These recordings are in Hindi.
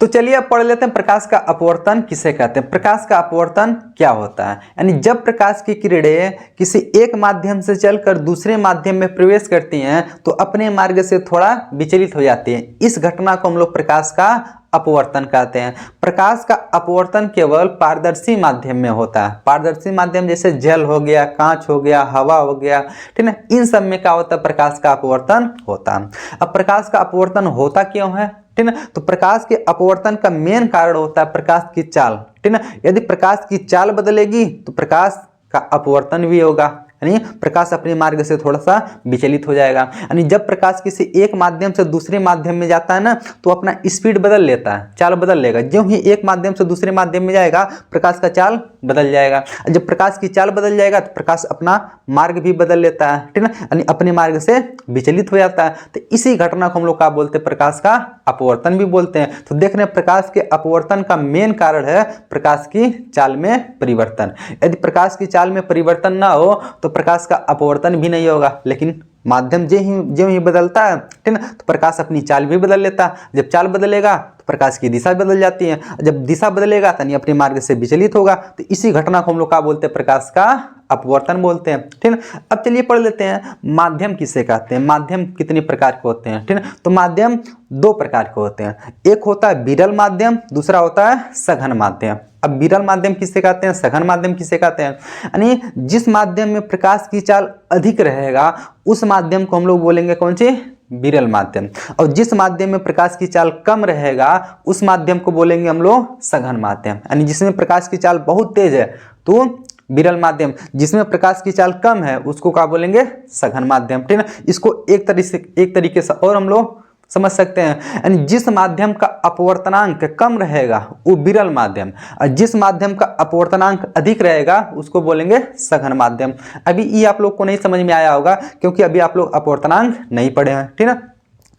तो चलिए अब पढ़ लेते हैं प्रकाश का अपवर्तन किसे कहते हैं। प्रकाश का अपवर्तन क्या होता है, यानी जब प्रकाश की किरणें किसी एक माध्यम से चलकर दूसरे माध्यम में प्रवेश करती हैं तो अपने मार्ग से थोड़ा विचलित हो जाती हैं। इस घटना को हम लोग प्रकाश का अपवर्तन कहते हैं। प्रकाश का अपवर्तन केवल पारदर्शी माध्यम में होता है। पारदर्शी माध्यम जैसे जल हो गया, कांच हो गया, हवा हो गया, ठीक है, इन सब में क्या होता है, प्रकाश का अपवर्तन होता है। अब प्रकाश का अपवर्तन होता क्यों है, ठीक है, तो प्रकाश के अपवर्तन का मेन कारण होता है प्रकाश की चाल, ठीक है। यदि प्रकाश की चाल बदलेगी तो प्रकाश का अपवर्तन भी होगा, यानी प्रकाश अपने मार्ग से थोड़ा सा विचलित हो जाएगा। यानी जब प्रकाश किसी एक माध्यम से दूसरे माध्यम में जाता है ना तो अपना स्पीड बदल लेता है, चाल बदल लेगा। जो ही एक माध्यम से दूसरे माध्यम में जाएगा प्रकाश का चाल बदल जाएगा। जब प्रकाश की चाल बदल जाएगा तो प्रकाश अपना मार्ग भी बदल लेता है, ठीक है, यानी अपने मार्ग से विचलित हो जाता है। तो इसी घटना को हम लोग क्या बोलते हैं, प्रकाश का अपवर्तन भी बोलते हैं। तो देख रहे हैं प्रकाश के अपवर्तन का मेन कारण है प्रकाश की चाल में परिवर्तन। यदि प्रकाश की चाल में परिवर्तन ना हो तो प्रकाश का अपवर्तन भी नहीं होगा, लेकिन माध्यम जो ही बदलता है, ठीक है, तो प्रकाश अपनी चाल भी बदल लेता है। जब चाल बदलेगा तो प्रकाश की दिशा बदल जाती है। जब दिशा बदलेगा तो अपने मार्ग से विचलित होगा। तो इसी घटना को हम लोग क्या बोलते हैं, प्रकाश का अपवर्तन बोलते हैं, ठीक है। अब चलिए पढ़ लेते हैं माध्यम किसे कहते हैं, माध्यम कितने प्रकार के होते हैं, ठीक है। तो माध्यम दो प्रकार के होते हैं, एक होता है विरल माध्यम, दूसरा होता है सघन माध्यम। अब विरल माध्यम किसे कहते हैं, सघन माध्यम किसे कहते हैं, यानी जिस माध्यम में प्रकाश की चाल अधिक रहेगा उस माध्यम को हम लोग बोलेंगे कौन सी, विरल माध्यम। और जिस माध्यम में प्रकाश की चाल कम रहेगा उस माध्यम को बोलेंगे हम लोग सघन माध्यम। यानी जिसमें प्रकाश की चाल बहुत तेज है तो विरल माध्यम, जिसमें प्रकाश की चाल कम है उसको क्या बोलेंगे, सघन माध्यम, ठीक है। इसको एक तरीके से और हम लोग समझ सकते हैं, यानी जिस माध्यम का अपवर्तनांक कम रहेगा वो विरल माध्यम, और जिस माध्यम का अपवर्तनांक अधिक रहेगा उसको बोलेंगे सघन माध्यम। अभी ये आप लोग को नहीं समझ में आया होगा क्योंकि अभी आप लोग अपवर्तनांक नहीं पढ़े हैं, ठीक है।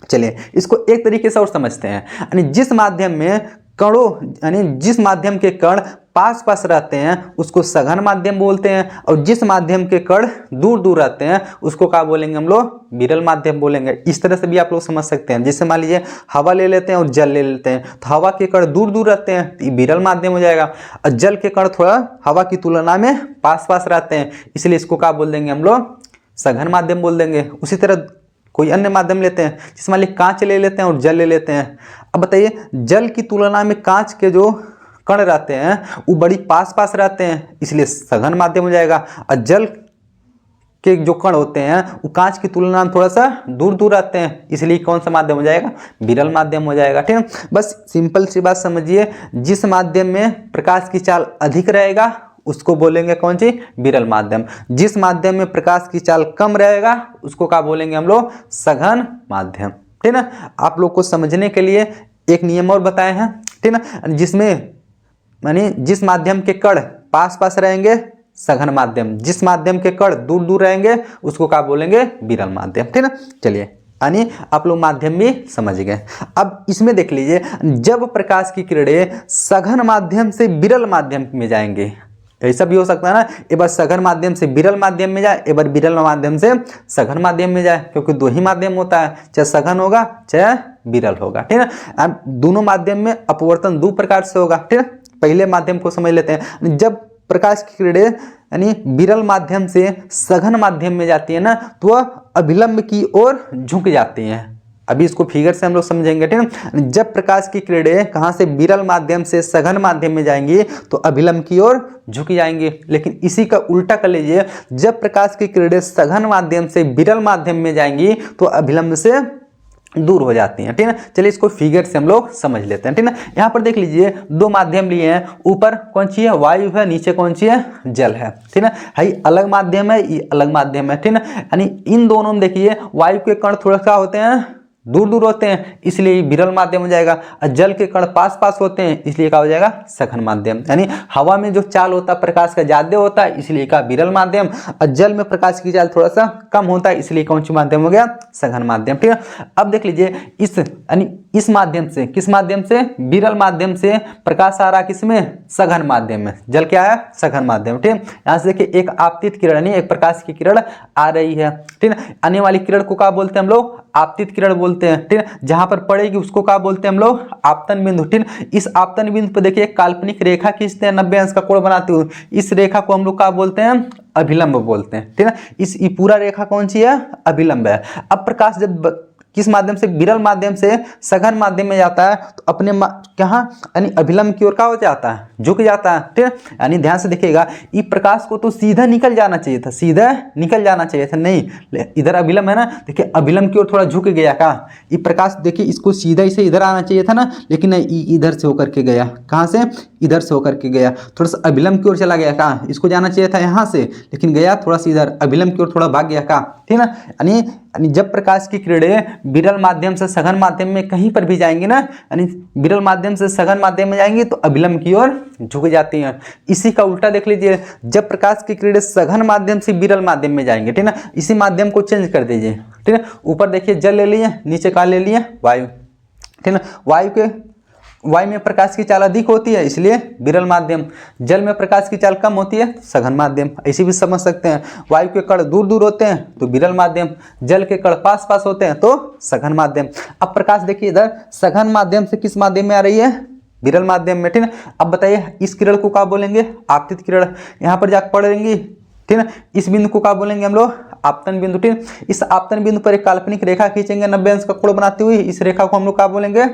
चलिए इसको एक तरीके से और समझते हैं, यानी जिस माध्यम में कणों, यानी जिस माध्यम के कण पास पास रहते हैं उसको सघन माध्यम बोलते हैं, और जिस माध्यम के कण दूर दूर रहते हैं उसको क्या बोलेंगे हम लोग, विरल माध्यम बोलेंगे। इस तरह से भी आप लोग समझ सकते हैं। जैसे मान लीजिए हवा ले लेते हैं और जल ले लेते हैं, तो हवा के कण दूर दूर रहते हैं तो ये विरल माध्यम हो जाएगा, और जल के कण थोड़ा हवा की तुलना में पास पास रहते हैं, इसलिए इसको क्या बोल देंगे हम लोग, सघन माध्यम बोल देंगे। उसी तरह कोई अन्य माध्यम लेते हैं, जैसे मान लीजिए कांच ले लेते हैं और जल ले लेते हैं। अब बताइए जल की तुलना में कांच के जो कण रहते हैं वो बड़ी पास पास रहते हैं, इसलिए सघन माध्यम हो जाएगा, और जल के जो कण होते हैं वो कांच की तुलना में थोड़ा सा दूर दूर रहते हैं, इसलिए कौन सा माध्यम हो जाएगा, विरल माध्यम हो जाएगा, ठीक है। बस सिंपल सी बात समझिए, जिस माध्यम में प्रकाश की चाल अधिक रहेगा उसको बोलेंगे कौन सी, विरल माध्यम। जिस माध्यम में प्रकाश की चाल कम रहेगा उसको क्या बोलेंगे हम लोग, सघन माध्यम, ठीक है। आप लोग को समझने के लिए एक नियम और बताए हैं, ठीक है, जिसमें यानी जिस माध्यम के कण पास पास रहेंगे सघन माध्यम, जिस माध्यम के कण दूर दूर रहेंगे उसको क्या बोलेंगे, विरल माध्यम, ठीक है। चलिए यानी आप लोग माध्यम भी समझ गए। अब इसमें देख लीजिए, जब प्रकाश की किरणें सघन माध्यम से विरल माध्यम में जाएंगे, ऐसा भी हो सकता है ना, एक बार सघन माध्यम से विरल माध्यम में जाए, एक बार विरल माध्यम से सघन माध्यम में जाए, क्योंकि दो ही माध्यम होता है, चाहे सघन होगा चाहे विरल होगा, ठीक है। अब दोनों माध्यम में अपवर्तन दो प्रकार से होगा, ठीक है। पहले माध्यम को समझ लेते हैं। जब प्रकाश की किरणें यानी विरल माध्यम से सघन माध्यम में जाती है ना तो वह अभिलंब की ओर झुक जाती हैं। अभी इसको फिगर से हम लोग समझेंगे, ठीक है। जब प्रकाश की किरणें कहाँ से विरल माध्यम से सघन माध्यम में जाएंगी तो अभिलंब की ओर झुक जाएंगे, लेकिन इसी का उल्टा कर लीजिए, जब प्रकाश की किरणें सघन माध्यम से विरल माध्यम में जाएंगी तो अभिलंब से दूर हो जाती हैं, ठीक है। चलिए इसको फिगर से हम लोग समझ लेते हैं, ठीक है। यहाँ पर देख लीजिए दो माध्यम लिए हैं, ऊपर कौन सी है, वायु है, नीचे कौन सी है, जल है, ठीक है। ये अलग माध्यम है, ये अलग माध्यम है, ठीक है। यानी इन दोनों में देखिए वायु के कण थोड़ा सा होते हैं दूर दूर होते हैं, इसलिए विरल माध्यम हो जाएगा, और जल के कण पास पास होते हैं इसलिए क्या हो जाएगा, सघन माध्यम। यानी हवा में जो चाल होता है प्रकाश का ज्यादा होता है इसलिए का विरल माध्यम, और जल में प्रकाश की चाल थोड़ा सा कम होता है इसलिए कौन सी माध्यम हो गया, सघन माध्यम, ठीक है। अब देख लीजिए इस माध्यम से, किस माध्यम से, विरल माध्यम से प्रकाश आ रहा किसमें, सघन माध्यम में, जल क्या है, सघन माध्यम, ठीक है। यहाँ से देखिए एक आपतित किरण, एक प्रकाश की किरण आ रही है, ठीक है। आने वाली किरण को क्या बोलते हैं हम लोग, आपतित किरण बोलते हैं, ठीक है। जहां पर पड़ेगी उसको क्या बोलते हैं हम लोग, आपतन बिंदु, ठीक है। इस आपतन बिंदु पर देखिए काल्पनिक रेखा खींचते हैं 90 अंश का कोण बनाते हुए, इस रेखा को हम लोग क्या बोलते हैं, अभिलंब बोलते हैं, ठीक है। ये पूरा रेखा कौन सी है, अभिलंब है। अब प्रकाश जब किस माध्यम से, विरल माध्यम से सघन माध्यम में जाता है तो अपने कहाँ यानी अभिलंब की ओर क्या हो जाता है, झुक जाता है, ठीक है। यानी ध्यान से देखिएगा, ये प्रकाश को तो सीधा निकल जाना चाहिए था, सीधा निकल जाना चाहिए था, नहीं इधर अभिलंब है ना, देखिए अभिलंब की ओर थोड़ा झुक गया का, ये प्रकाश देखिए इसको सीधा इसे इधर आना चाहिए था ना, लेकिन नहीं इधर से होकर के गया, कहाँ से, इधर से होकर के गया, थोड़ा सा अभिलंब की ओर चला गया, कहाँ इसको जाना चाहिए था यहाँ से, लेकिन गया थोड़ा सा इधर अभिलंब की ओर थोड़ा भाग गया का, ठीक है ना। यानी जब प्रकाश की किरणें विरल माध्यम से सघन माध्यम में कहीं पर भी जाएंगी ना, यानी विरल माध्यम से सघन माध्यम में जाएंगी तो अभिलंब की ओर झुक जाती हैं। इसी का उल्टा देख लीजिए, जब प्रकाश की किरणें सघन माध्यम से विरल माध्यम में जाएंगे, ठीक है ना, इसी माध्यम को चेंज कर दीजिए, ठीक है। ऊपर देखिए जल ले लिए, नीचे का ले लिए वायु, ठीक है ना। वायु में प्रकाश की चाल अधिक होती है इसलिए विरल माध्यम, जल में प्रकाश की चाल कम होती है सघन माध्यम, ऐसे भी समझ सकते हैं। वायु के कण दूर दूर होते हैं तो विरल माध्यम, जल के कण पास पास होते हैं तो सघन माध्यम। अब प्रकाश देखिए इधर सघन माध्यम से किस माध्यम में आ रही है, विरल माध्यम में, ठीक है। अब बताइए इस किरण को क्या बोलेंगे, आपतित किरण, यहाँ पर जाकर पढ़ेंगी, ठीक है। इस बिंदु को क्या बोलेंगे हम लोग, आपतन बिंदु, ठीक। इस आपतन बिंदु पर एक काल्पनिक रेखा खींचेंगे 90 अंश का कोण बनाती हुई, इस रेखा को हम लोग क्या बोलेंगे,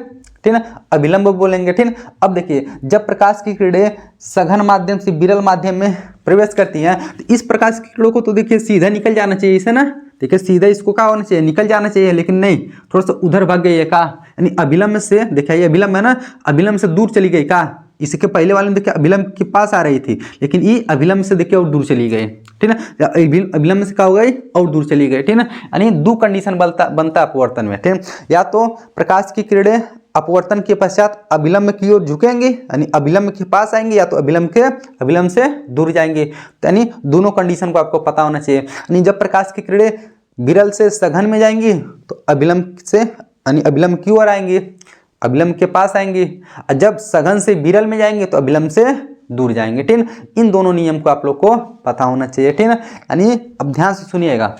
ठीक है, अभिलंब बोलेंगे, ठीक। अब देखिए जब प्रकाश की किरणें सघन माध्यम से विरल माध्यम में प्रवेश करती हैं तो इस प्रकाश की किरणों को तो देखिए सीधा निकल जाना चाहिए इसे ना, देखिए सीधा इसको क्या होना चाहिए, निकल जाना चाहिए, लेकिन नहीं थोड़ा सा उधर भाग गई है का, यानी अभिलंब से, देखिए अभिलंब है ना, अभिलंब से दूर चली गई का, इसके पहले वाले में देखिए अभिलंब के पास आ रही थी, लेकिन ये अभिलंब से देखिए और दूर चली गई, ठीक है। अभिलंब से क्या हो गई, और दूर चली गई, ठीक है। यानी दो कंडीशन बनता अपवर्तन में, ठीक है। या तो प्रकाश की किरणें अपवर्तन के पश्चात अभिलंब की ओर झुकेंगे, यानी अभिलंब के पास आएंगे, या तो अभिलंब से दूर जाएंगे, यानी दोनों कंडीशन को आपको पता होना चाहिए। यानी जब प्रकाश की किरणें विरल से सघन में जाएंगी तो अभिलंब से, यानी अभिलंब की ओर आएंगे, अभिलंब के पास आएंगे, और जब सघन से विरल में जाएंगे तो अभिलंब से दूर जाएंगे, ठीक है। इन दोनों नियम को आप लोग को पता होना चाहिए, ठीक है। यानी अब ध्यान से सुनिएगा,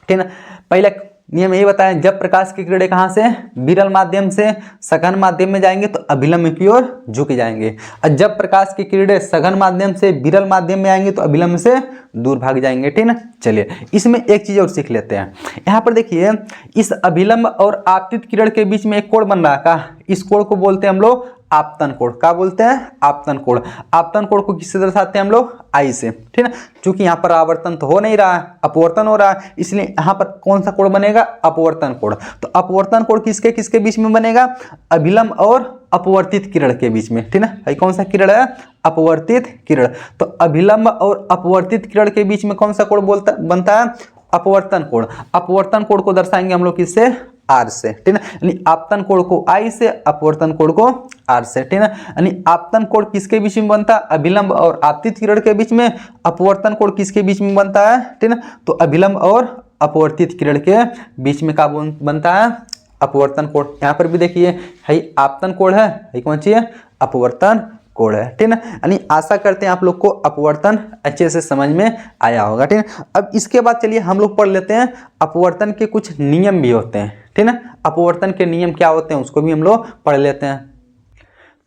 ठीक है। पहला नियम यही बताया, जब प्रकाश की किरणें कहाँ से, विरल माध्यम से सघन माध्यम में जाएंगे तो अभिलंब की ओर झुक जाएंगे, और जब प्रकाश की किरणें सघन माध्यम से विरल माध्यम में आएंगे तो अभिलंब से दूर भाग जाएंगे, ठीक है। चलिए इसमें एक चीज और सीख लेते हैं। यहाँ पर देखिए इस अभिलंब और आपतित किरण के बीच में एक कोण बन रहा है, इस कोण को बोलते हैं हम लोग आपतन कोण, क्या बोलते हैं, आपतन कोण। आपतन कोण को किससे दर्शाते हैं हम लोग, आई से, ठीक है। क्योंकि यहाँ पर आवर्तन तो हो नहीं रहा है, अपवर्तन हो रहा है, इसलिए यहाँ पर कौन सा कोण बनेगा, अपवर्तन कोण। तो अपवर्तन कोण किसके किसके बीच में बनेगा, अभिलंब और अपवर्तित किरण के बीच में, ठीक है। कौन सा किरण है, अपवर्तित किरण। तो अभिलंब और अपवर्तित किरण के बीच में कौन सा कोण बनता है, अपवर्तन कोण। अपवर्तन कोण को दर्शाएंगे हम लोग किससे, आर से, ठीक है। यानी आपतन कोण को आई से, अपवर्तन कोण को आर से, ठीक है। यानी आपतन कोण किसके बीच में बनता है, अभिलंब और आपतित किरण के बीच में। अपवर्तन कोण किसके बीच में बनता है, ठीक है, तो अभिलंब और अपवर्तित किरण के बीच में क्या बनता है, अपवर्तन कोण। यहाँ पर भी देखिए है आपतन कोण है कौन सी है, अपवर्तन कोण है, ठीक है। यानी आशा करते हैं आप लोग को अपवर्तन अच्छे से समझ में आया होगा, ठीक है। अब इसके बाद चलिए हम लोग पढ़ लेते हैं अपवर्तन के कुछ नियम भी होते हैं, ठीक है। अपवर्तन के नियम क्या होते हैं उसको भी हम लोग पढ़ लेते हैं।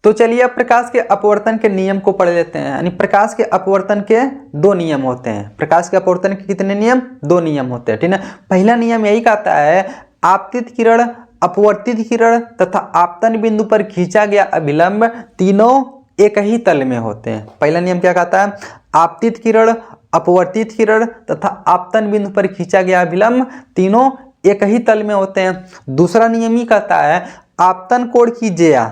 तो चलिए अब प्रकाश के अपवर्तन के नियम को पढ़ लेते हैं। यानी प्रकाश के अपवर्तन के दो नियम होते हैं। प्रकाश के अपवर्तन के कितने नियम, दो नियम होते हैं, ठीक है। पहला नियम यही कहता है, आपतित किरण, अपवर्तित किरण तथा आपतन बिंदु पर खींचा गया अभिलंब तीनों एक ही तल में होते हैं। पहला नियम क्या कहता है, आपतित किरण, अपवर्तित किरण तथा आपतन बिंदु पर खींचा गया अभिलंब तीनों एक ही तल में होते हैं। दूसरा नियम ही कहता है, आपतन कोण की ज्या,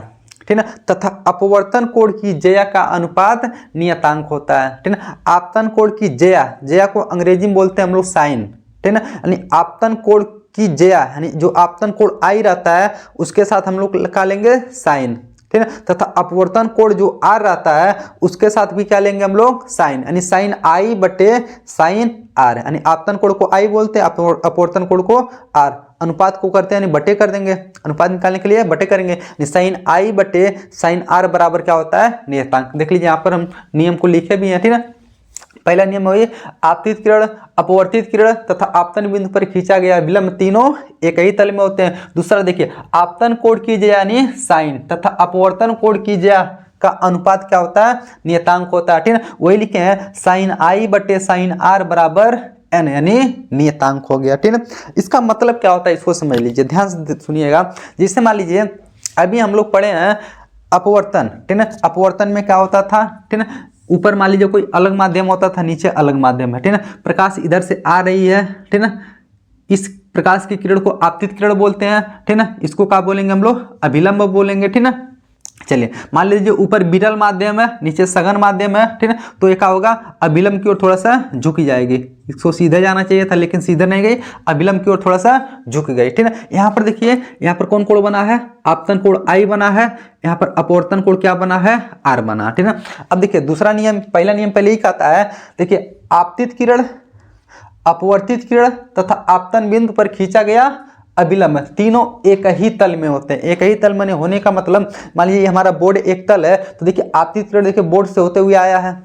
ठीक है, तथा अपवर्तन कोण की ज्या का अनुपात नियतांक होता है, ठीक है। आपतन कोण की ज्या को अंग्रेजी में बोलते हैं हम लोग साइन, ठीक है। यानी आपतन कोण की ज्या, यानी जो आपतन कोण आई रहता है उसके साथ हम लोग क्या लेंगे, साइन, ठीक है। तथा अपवर्तन कोण जो आर रहता है उसके साथ भी क्या लेंगे हम लोग, साइन, यानी साइन आई बटे साइन आर। यानी आपतन कोण को आई बोलते हैं, अपवर्तन कोण को आर। अनुपात को करते हैं यानी बटे कर देंगे, अनुपात निकालने के लिए बटे करेंगे। साइन आई बटे साइन आर बराबर क्या होता है, नियतांक। देख लीजिए यहाँ पर हम नियम को लिखे भी हैं, ठीक है। पहला नियम वही, आपतित किरण, अपवर्तित किरण तथा आपतन बिंदु पर खींचा गया विलंब तीनों एक ही तल में होते हैं। दूसरा देखिए, आपतन कोण कीजिए यानी साइन तथा अपवर्तन कोण कीजिए का अनुपात क्या होता है, नियतांक होता है। ठीक है, वही लिखे हैं साइन आई बटे साइन आर बराबर एन, यानी नियतांक हो गया। ठीक है, इसका मतलब क्या होता है इसको समझ लीजिए, ध्यान से सुनिएगा। जैसे मान लीजिए अभी हम लोग पढ़े हैं अपवर्तन, ठीक है, अपवर्तन में क्या होता था, ठीक है, ऊपर मान लीजिए कोई अलग माध्यम होता था, नीचे अलग माध्यम है, ठीक है, प्रकाश इधर से आ रही है, ठीक है, इस प्रकाश की किरण को आपतित किरण बोलते हैं, ठीक है, इसको क्या बोलेंगे हम लोग, अभिलंब बोलेंगे। ठीक है, चलिए मान लीजिए ऊपर विरल माध्यम है, नीचे सघन माध्यम है, ठीक है, तो ये क्या होगा, अभिलंब की ओर थोड़ा सा झुकी जाएगी। इसको सीधे जाना चाहिए था लेकिन सीधे नहीं गई, अभिलंब की ओर थोड़ा सा झुक गई। ठीक है, यहाँ पर देखिए, यहाँ पर कौन कोण बना है, आपतन कोण आई बना है, यहाँ पर अपवर्तन कोण क्या बना है, आर बना। ठीक है, अब देखिए दूसरा नियम, पहला नियम पहले ही कहता है, देखिए आपतित किरण, अपवर्तित किरण तथा आपतन बिंदु पर खींचा गया अभिलंब तीनों एक ही तल में होते हैं। एक ही तल में होने का मतलब, मान लीजिए हमारा बोर्ड एक तल है, तो देखिए आपतित किरण देखिए बोर्ड से होते हुए आया है,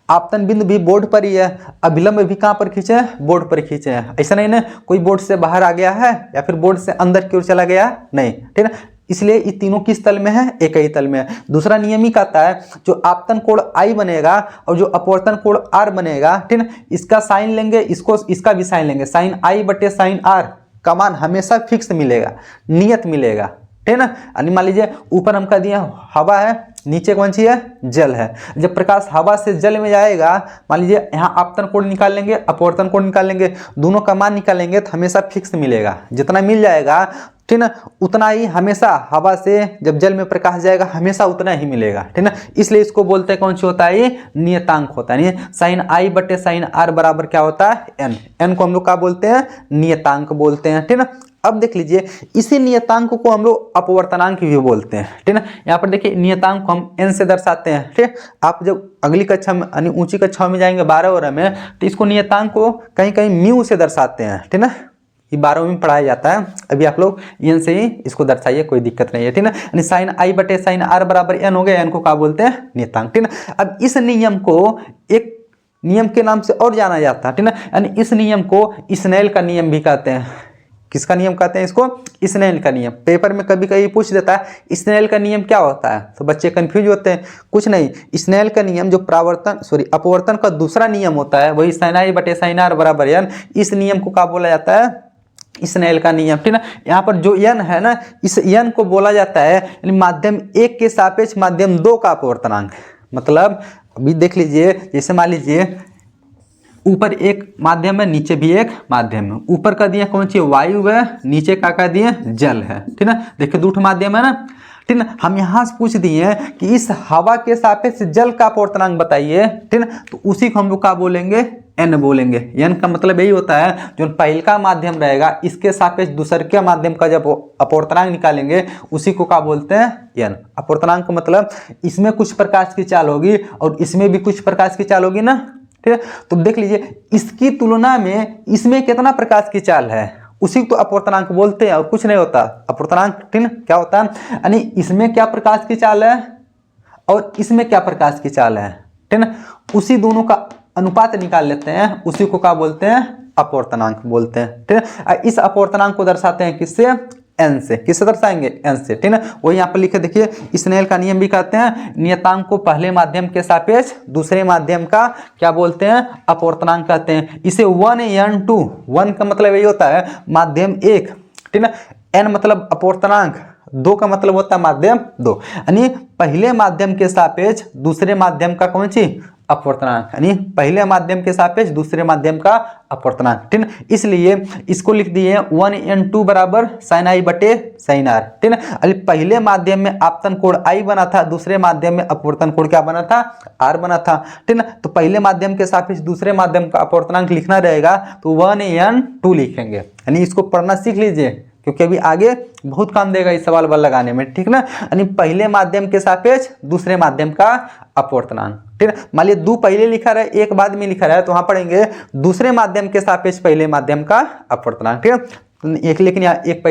आपतन बिंदु भी बोर्ड पर ही है, अभिलंब भी कहाँ पर खींचे हैं, बोर्ड पर खींचे हैं। ऐसा नहीं ना कोई बोर्ड से बाहर आ गया है या फिर बोर्ड से अंदर की ओर चला गया, नहीं। ठीक है, इसलिए ये तीनों किस तल में है, एक ही तल में है। दूसरा नियम ही कहता है जो आपतन कोण आई बनेगा और जो अपवर्तन कोण आर बनेगा, ठीक है, इसका साइन लेंगे, इसको इसका भी साइन लेंगे, साइन आई बटे साइन आर का मान हमेशा फिक्स मिलेगा, नियत मिलेगा। ठीक है ना, यानी मान लीजिए ऊपर हम कह दिए हवा है, नीचे कौन सी है, जल है। जब प्रकाश हवा से जल में जाएगा, मान लीजिए यहाँ आपतन कोण निकाल लेंगे, अपवर्तन कोण निकाल लेंगे, दोनों का मान निकालेंगे तो हमेशा फिक्स मिलेगा, जितना मिल जाएगा, ठीक ना, उतना ही हमेशा हवा से जब जल में प्रकाश जाएगा हमेशा उतना ही मिलेगा। ठीक ना, इसलिए इसको बोलते हैं कौन सी होता है, ये नियतांक होता है। साइन आई बटे साइन आर बराबर क्या होता है, एन। एन को हम लोग क्या बोलते हैं, नियतांक बोलते हैं। ठीक ना, अब देख लीजिए इसी नियतांक को हम लोग अपवर्तनांक भी बोलते हैं। ठीक है, यहाँ पर देखिए नियतांक को हम एन से दर्शाते हैं। ठीक, आप जब अगली कक्षा में यानी ऊंची कक्षा में जाएंगे 12वीं में, तो इसको नियतांक को कहीं कहीं म्यू से दर्शाते हैं। ठीक ना, ये 12वीं में पढ़ाया जाता है, अभी आप लोग एन से ही इसको दर्शाइए, कोई दिक्कत नहीं है। ठीक ना, यानी साइन आई बटे साइन आर बराबर एन हो गया, एन को क्या बोलते हैं, नियतांक। ठीक ना, अब इस नियम को एक नियम के नाम से और जाना जाता है। ठीक ना, यानी इस नियम को स्नेल का नियम भी कहते हैं। किसका नियम कहते हैं इसको, स्नेल का नियम। पेपर में कभी कभी पूछ देता है स्नेल का नियम क्या होता है, तो बच्चे कंफ्यूज होते हैं। कुछ नहीं, स्नेल का नियम जो अपवर्तन का दूसरा नियम होता है, वही साइन आई बटे साइन आर बराबर एन, इस नियम को क्या बोला जाता है, स्नेल का नियम। ठीक ना, यहाँ पर जो एन है ना, इस एन को बोला जाता है यानी माध्यम एक के सापेक्ष माध्यम दो का अपवर्तनांक। मतलब अभी देख लीजिए, जैसे मान लीजिए ऊपर एक माध्यम है, नीचे भी एक माध्यम है। ऊपर का दिया कौन सी, वायु है, नीचे का दिए जल है। ठीक ना, देखिए दूठ माध्यम है ना। ठीक ना, हम यहाँ से पूछ दिए कि इस हवा के सापेक्ष जल का अपवर्तनांक बताइए। ठीक ना, तो उसी को हम लोग क्या बोलेंगे, एन बोलेंगे। एन का मतलब यही होता है जो पहले का माध्यम रहेगा इसके सापेक्ष दूसरे के माध्यम का जब अपवर्तनांक निकालेंगे उसी को क्या बोलते हैं, एन। अपवर्तनांक का मतलब इसमें कुछ प्रकाश की चाल होगी और इसमें भी कुछ प्रकाश की चाल होगी ना। ठीक है, तो देख लीजिए इसकी तुलना में इसमें कितना प्रकाश की चाल है, उसी को तो अपवर्तनांक बोलते हैं और कुछ नहीं होता। अपवर्तनांक ठीक ना क्या होता है, यानी इसमें क्या प्रकाश की चाल है और इसमें क्या प्रकाश की चाल है। ठीक ना, उसी दोनों का अनुपात निकाल लेते हैं, उसी को क्या बोलते हैं, अपवर्तनांक बोलते हैं। ठीक है, इस अपवर्तनांक को दर्शाते हैं किससे, एन से। किससे दर्शाएंगे, एन से। ठीक है, वो यहाँ पर लिखे देखिए, स्नेल का नियम भी कहते हैं नियतांक को पहले माध्यम के सापेक्ष दूसरे माध्यम का क्या बोलते हैं, अपवर्तनांक कहते हैं। इसे 1n2, 1 का मतलब यही होता है माध्यम एक, ठीक है, एन मतलब अपवर्तनांक, 2 का मतलब होता है माध्यम 2, यानी पहले माध्यम के सापेक्ष दूसरे माध्यम का कौन सी, अपवर्तनांक, यानी पहले माध्यम के सापेक्ष दूसरे माध्यम का अपवर्तनांक। ठीक है, इसलिए इसको लिख दिए 1n2 बराबर साइन आई बटे साइन आर। ठीक है, पहले माध्यम में आपतन कोण आई बना था, दूसरे माध्यम में अपवर्तन कोण क्या बना था, आर बना था। ठीक है, तो पहले माध्यम के सापेक्ष दूसरे माध्यम का अपवर्तनांक लिखना रहेगा तो 1n2 लिखेंगे। यानी इसको पढ़ना सीख लीजिए क्योंकि अभी आगे बहुत काम देगा इस सवाल बल लगाने में। ठीक ना, यानी पहले माध्यम के सापेक्ष दूसरे माध्यम का अपवर्तनांक। ठीक है, मान लीजिए 2 पहले लिखा रहा है, 1 बाद में लिखा रहा है, तो वहां पढ़ेंगे दूसरे माध्यम के सापेक्ष पहले माध्यम का अपवर्तनांक। ठीक है, तो एक, लेकिन यहाँ एक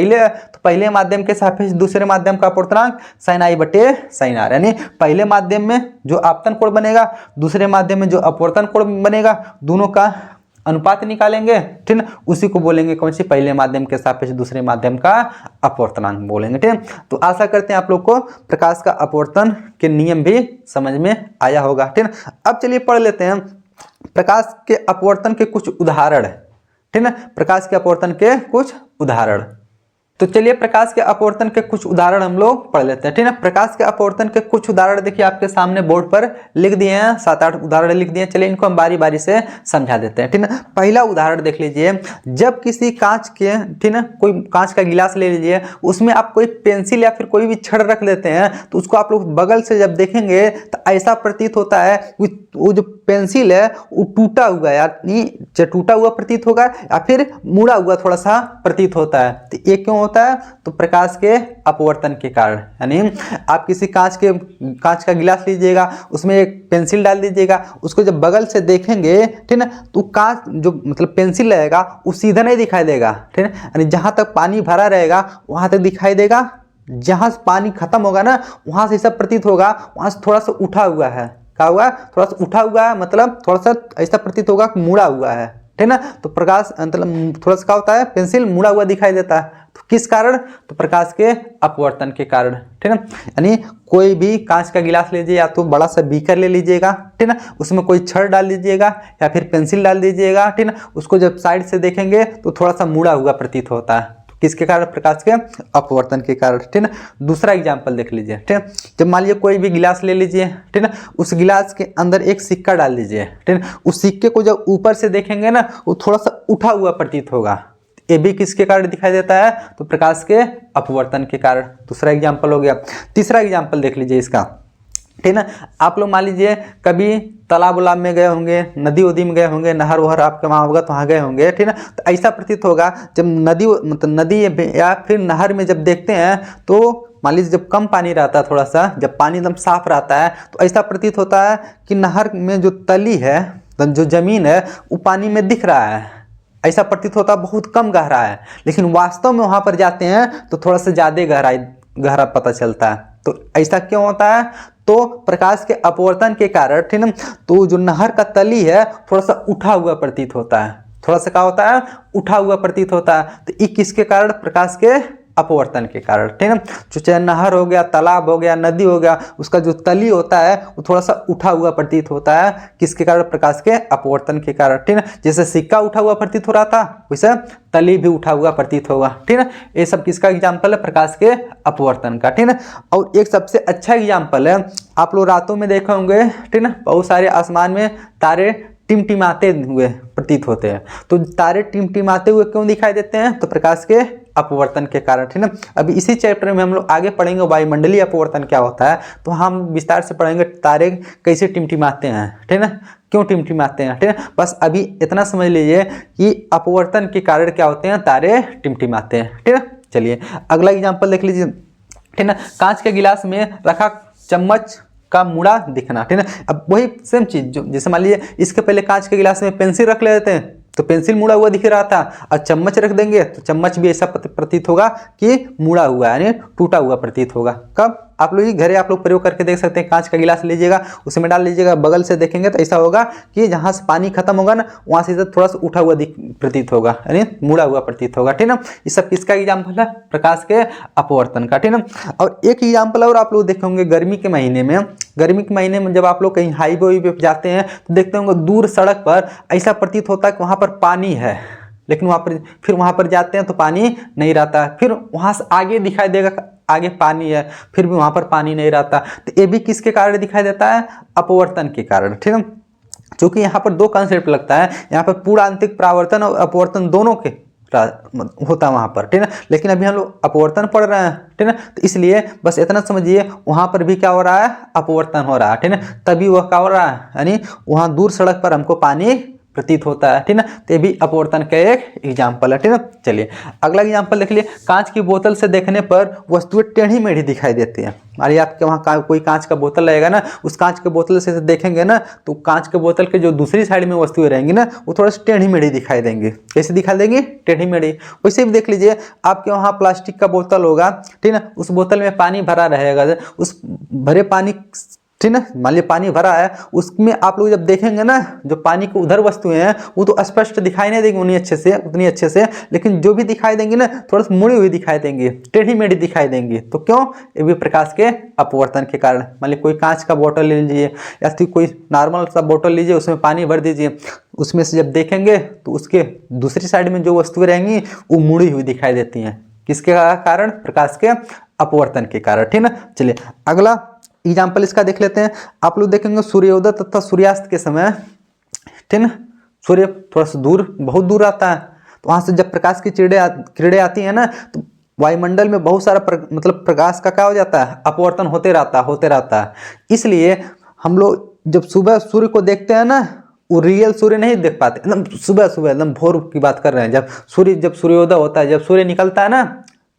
पहले माध्यम के सापेक्ष दूसरे माध्यम का अपवर्तनांक sin i बटे sin r, यानी पहले माध्यम में जो आपतन कोण बनेगा, दूसरे माध्यम में जो अपवर्तन कोण बनेगा, दोनों का अनुपात निकालेंगे, ठीक है, उसी को बोलेंगे कौन सी, पहले माध्यम के सापेक्ष दूसरे माध्यम का अपवर्तनांक बोलेंगे, ठीक है। तो आशा करते हैं आप लोग को प्रकाश का अपवर्तन के नियम भी समझ में आया होगा, ठीक है। अब चलिए पढ़ लेते हैं प्रकाश के अपवर्तन के कुछ उदाहरण, ठीक है, प्रकाश के अपवर्तन के कुछ उदाहरण। तो चलिए प्रकाश के अपवर्तन के कुछ उदाहरण हम लोग पढ़ लेते हैं, ठीक है। प्रकाश के अपवर्तन के कुछ उदाहरण देखिए आपके सामने बोर्ड पर लिख दिए हैं, 7-8 उदाहरण लिख दिए हैं। चलिए इनको हम बारी बारी से समझा देते हैं, ठीक है। पहला उदाहरण देख लीजिए, जब किसी कांच के, ठीक है, कोई कांच का गिलास ले लीजिए, उसमें आप कोई पेंसिल या फिर कोई भी छड़ रख देते हैं, तो उसको आप लोग बगल से जब देखेंगे तो ऐसा प्रतीत होता है वो जो पेंसिल है वो टूटा हुआ, यानी टूटा हुआ प्रतीत होगा या फिर मुड़ा हुआ थोड़ा सा प्रतीत होता है। तो ये क्यों होता है? तो प्रकाश के अपवर्तन के कारण। यानी आप किसी कांच का गिलास लीजिएगा, उसमें एक पेंसिल डाल दीजिएगा, उसको जब बगल से देखेंगे, ठीक है, तो कांच जो मतलब पेंसिल रहेगा वो सीधा नहीं दिखाई देगा, ठीक है, यानी जहां तक पानी भरा रहेगा वहां तक दिखाई देगा, जहां से पानी खत्म होगा ना वहां से ऐसा प्रतीत होगा वहां से थोड़ा सा उठा हुआ है। क्या हुआ? थोड़ा सा उठा हुआ है, मतलब थोड़ा सा ऐसा प्रतीत होगा कि मुड़ा हुआ है, ठीक है ना। तो प्रकाश मतलब थोड़ा सा क्या होता है, पेंसिल मुड़ा हुआ दिखाई देता है। तो किस कारण? तो प्रकाश के अपवर्तन के कारण, ठीक है। यानी कोई भी कांच का गिलास लीजिए या तो बड़ा सा बीकर ले लीजिएगा, ठीक है ना, उसमें कोई छड़ डाल दीजिएगा या फिर पेंसिल डाल दीजिएगा, ठीक है ना, उसको जब साइड से देखेंगे तो थोड़ा सा मुड़ा हुआ प्रतीत होता है। किसके कारण? प्रकाश के अपवर्तन के कारण, ठीक है। दूसरा एग्जांपल देख लीजिए, ठीक है। जब मान लीजिए कोई भी गिलास ले लीजिए, ठीक है, उस गिलास के अंदर एक सिक्का डाल दीजिए, ठीक है, उस सिक्के को जब ऊपर से देखेंगे ना वो थोड़ा सा उठा हुआ प्रतीत होगा। ये भी किसके कारण दिखाई देता है? तो प्रकाश के अपवर्तन के कारण। दूसरा एग्जाम्पल हो गया। तीसरा एग्जाम्पल देख लीजिए इसका, ठीक है ना। आप लोग मान लीजिए कभी तालाब उलाब में गए होंगे, नदी उदी में गए होंगे, नहर वहर आपके वहाँ होगा तो वहाँ गए होंगे, ठीक है ना। तो ऐसा प्रतीत होगा जब नदी या फिर नहर में जब देखते हैं तो मान लीजिए जब कम पानी रहता है, थोड़ा सा जब पानी एकदम साफ रहता है तो ऐसा प्रतीत होता है कि नहर में जो तली है, जो जमीन है वो पानी में दिख रहा है। ऐसा प्रतीत होता है बहुत कम गहरा है, लेकिन वास्तव में वहाँ पर जाते हैं तो थोड़ा सा ज़्यादा गहरा पता चलता है। तो ऐसा क्यों होता है? तो प्रकाश के अपवर्तन के कारण, ठीक है, तो जो नहर का तली है थोड़ा सा उठा हुआ प्रतीत होता है, थोड़ा सा क्या होता है? उठा हुआ प्रतीत होता है। तो ये किसके कारण? प्रकाश के अपवर्तन के कारण, ठीक है। जो चाहे नहर हो गया, तालाब हो गया, नदी हो गया, उसका जो तली होता है वो थोड़ा सा उठा हुआ प्रतीत होता है। किसके कारण? प्रकाश के अपवर्तन के कारण, ठीक है। जैसे सिक्का उठा हुआ प्रतीत हो रहा था वैसे तली भी उठा हुआ प्रतीत होगा, ठीक है। ये सब किसका एग्जाम्पल है? प्रकाश के अपवर्तन का, ठीक है। और एक सबसे अच्छा एग्जाम्पल है, आप लोग रातों में देखे होंगे, ठीक है, बहुत सारे आसमान में तारे टिमटिमाते हुए प्रतीत होते हैं। तो तारे टिमटिमाते हुए क्यों दिखाई देते हैं? तो प्रकाश के अपवर्तन के कारण, ठीक है। अभी इसी चैप्टर में हम लोग आगे पढ़ेंगे वायुमंडलीय अपवर्तन क्या होता है, तो हम विस्तार से पढ़ेंगे तारे कैसे टिमटिमाते हैं, ठीक है, क्यों टिमटिमाते हैं, ठीक है। बस अभी इतना समझ लीजिए कि अपवर्तन के कारण क्या होते हैं, तारे टिमटिमाते हैं, ठीक है। चलिए अगला एग्जाम्पल देख लीजिए, ठीक है। कांच के गिलास में रखा चम्मच का मुड़ा दिखना, ठीक है। अब वही सेम चीज जो जैसे मान लीजिए इसके पहले कांच के गिलास में पेंसिल रख लेते हैं तो पेंसिल मुड़ा हुआ दिख रहा था, और चम्मच रख देंगे तो चम्मच भी ऐसा प्रतीत होगा कि मुड़ा हुआ यानी टूटा हुआ प्रतीत होगा। कब? आप लोग घरे आप लोग प्रयोग करके देख सकते हैं। कांच का गिलास लीजिएगा, उसमें डाल लीजिएगा, बगल से देखेंगे तो ऐसा होगा कि जहाँ से पानी खत्म होगा ना वहाँ से थोड़ा सा उठा हुआ प्रतीत होगा यानी मुड़ा हुआ प्रतीत होगा, ठीक है। ये सब किसका एग्जाम्पल है? प्रकाश के अपवर्तन का, ठीक है। और एक एग्जाम्पल और आप लोग देखे होंगे गर्मी के महीने में जब आप लोग कहीं हाईवे पे जाते हैं तो देखते होंगे दूर सड़क पर ऐसा प्रतीत होता है कि वहाँ पर पानी है, लेकिन वहाँ पर जाते हैं तो पानी नहीं रहता है। फिर वहाँ से आगे दिखाई देगा आगे पानी है, फिर भी वहाँ पर पानी नहीं रहता। तो ये भी किसके कारण दिखाई देता है? अपवर्तन के कारण, ठीक है। क्योंकि यहाँ पर दो कॉन्सेप्ट लगता है, यहाँ पर पूरा आंतरिक परावर्तन और अपवर्तन दोनों के होता है वहाँ पर, ठीक है। लेकिन अभी हम लोग अपवर्तन पढ़ रहे हैं, ठीक है। तो इसलिए बस इतना समझिए वहाँ पर भी क्या हो रहा है? अपवर्तन हो रहा है, ठीक है। तभी वह क्या हो रहा है यानी वहाँ दूर सड़क पर हमको पानी प्रतीत होता है, ठीक ना। तो ये भी अपवर्तन का एक एग्जाम्पल है, ठीक ना। चलिए अगला एग्जाम्पल देख लिए। कांच की बोतल से देखने पर वस्तुएं टेढ़ी मेढ़ी दिखाई देती है। मान लीजिए आपके वहाँ कोई कांच का बोतल रहेगा ना, उस कांच के बोतल से देखेंगे ना तो कांच के बोतल के जो दूसरी साइड में वस्तुएं रहेंगी ना वो थोड़ा सा टेढ़ी मेढ़ी दिखाई देंगी। कैसे दिखाई देंगी? टेढ़ी मेढ़ी। वैसे भी देख लीजिए आपके वहाँ प्लास्टिक का बोतल होगा, ठीक ना, उस बोतल में पानी भरा रहेगा, उस भरे पानी, ठीक ना, मान लीजिए पानी भरा है, उसमें आप लोग जब देखेंगे ना जो पानी के उधर वस्तुएं हैं वो तो स्पष्ट दिखाई नहीं देंगी उतनी अच्छे से, लेकिन जो भी दिखाई देंगी ना थोड़ा सा मुड़ी हुई दिखाई देंगी, टेढ़ी मेढ़ी दिखाई देंगी। तो क्यों? ये भी प्रकाश के अपवर्तन के कारण। मान लीजिए कोई कांच का बोतल ले लीजिए या फिर कोई नॉर्मल सा बोतल लीजिए, उसमें पानी भर दीजिए, उसमें से जब देखेंगे तो उसके दूसरी साइड में जो वस्तुएं रहेंगी वो मुड़ी हुई दिखाई देती हैं। किसके कारण? प्रकाश के अपवर्तन के कारण, ठीक ना। चलिए अगला एग्जाम्पल इसका देख लेते हैं। आप लोग देखेंगे सूर्योदय तथा सूर्यास्त के समय, ठीक ना, सूर्य थोड़ा सा दूर, बहुत दूर आता है, तो वहां से जब प्रकाश की किरणें आती है ना तो वायुमंडल में बहुत सारा मतलब प्रकाश का क्या हो जाता है? अपवर्तन होते रहता है। इसलिए हम लोग जब सुबह सूर्य को देखते हैं ना वो रियल सूर्य नहीं देख पाते, एकदम सुबह एकदम भोर की बात कर रहे हैं, जब सूर्योदय होता है, जब सूर्य निकलता है ना,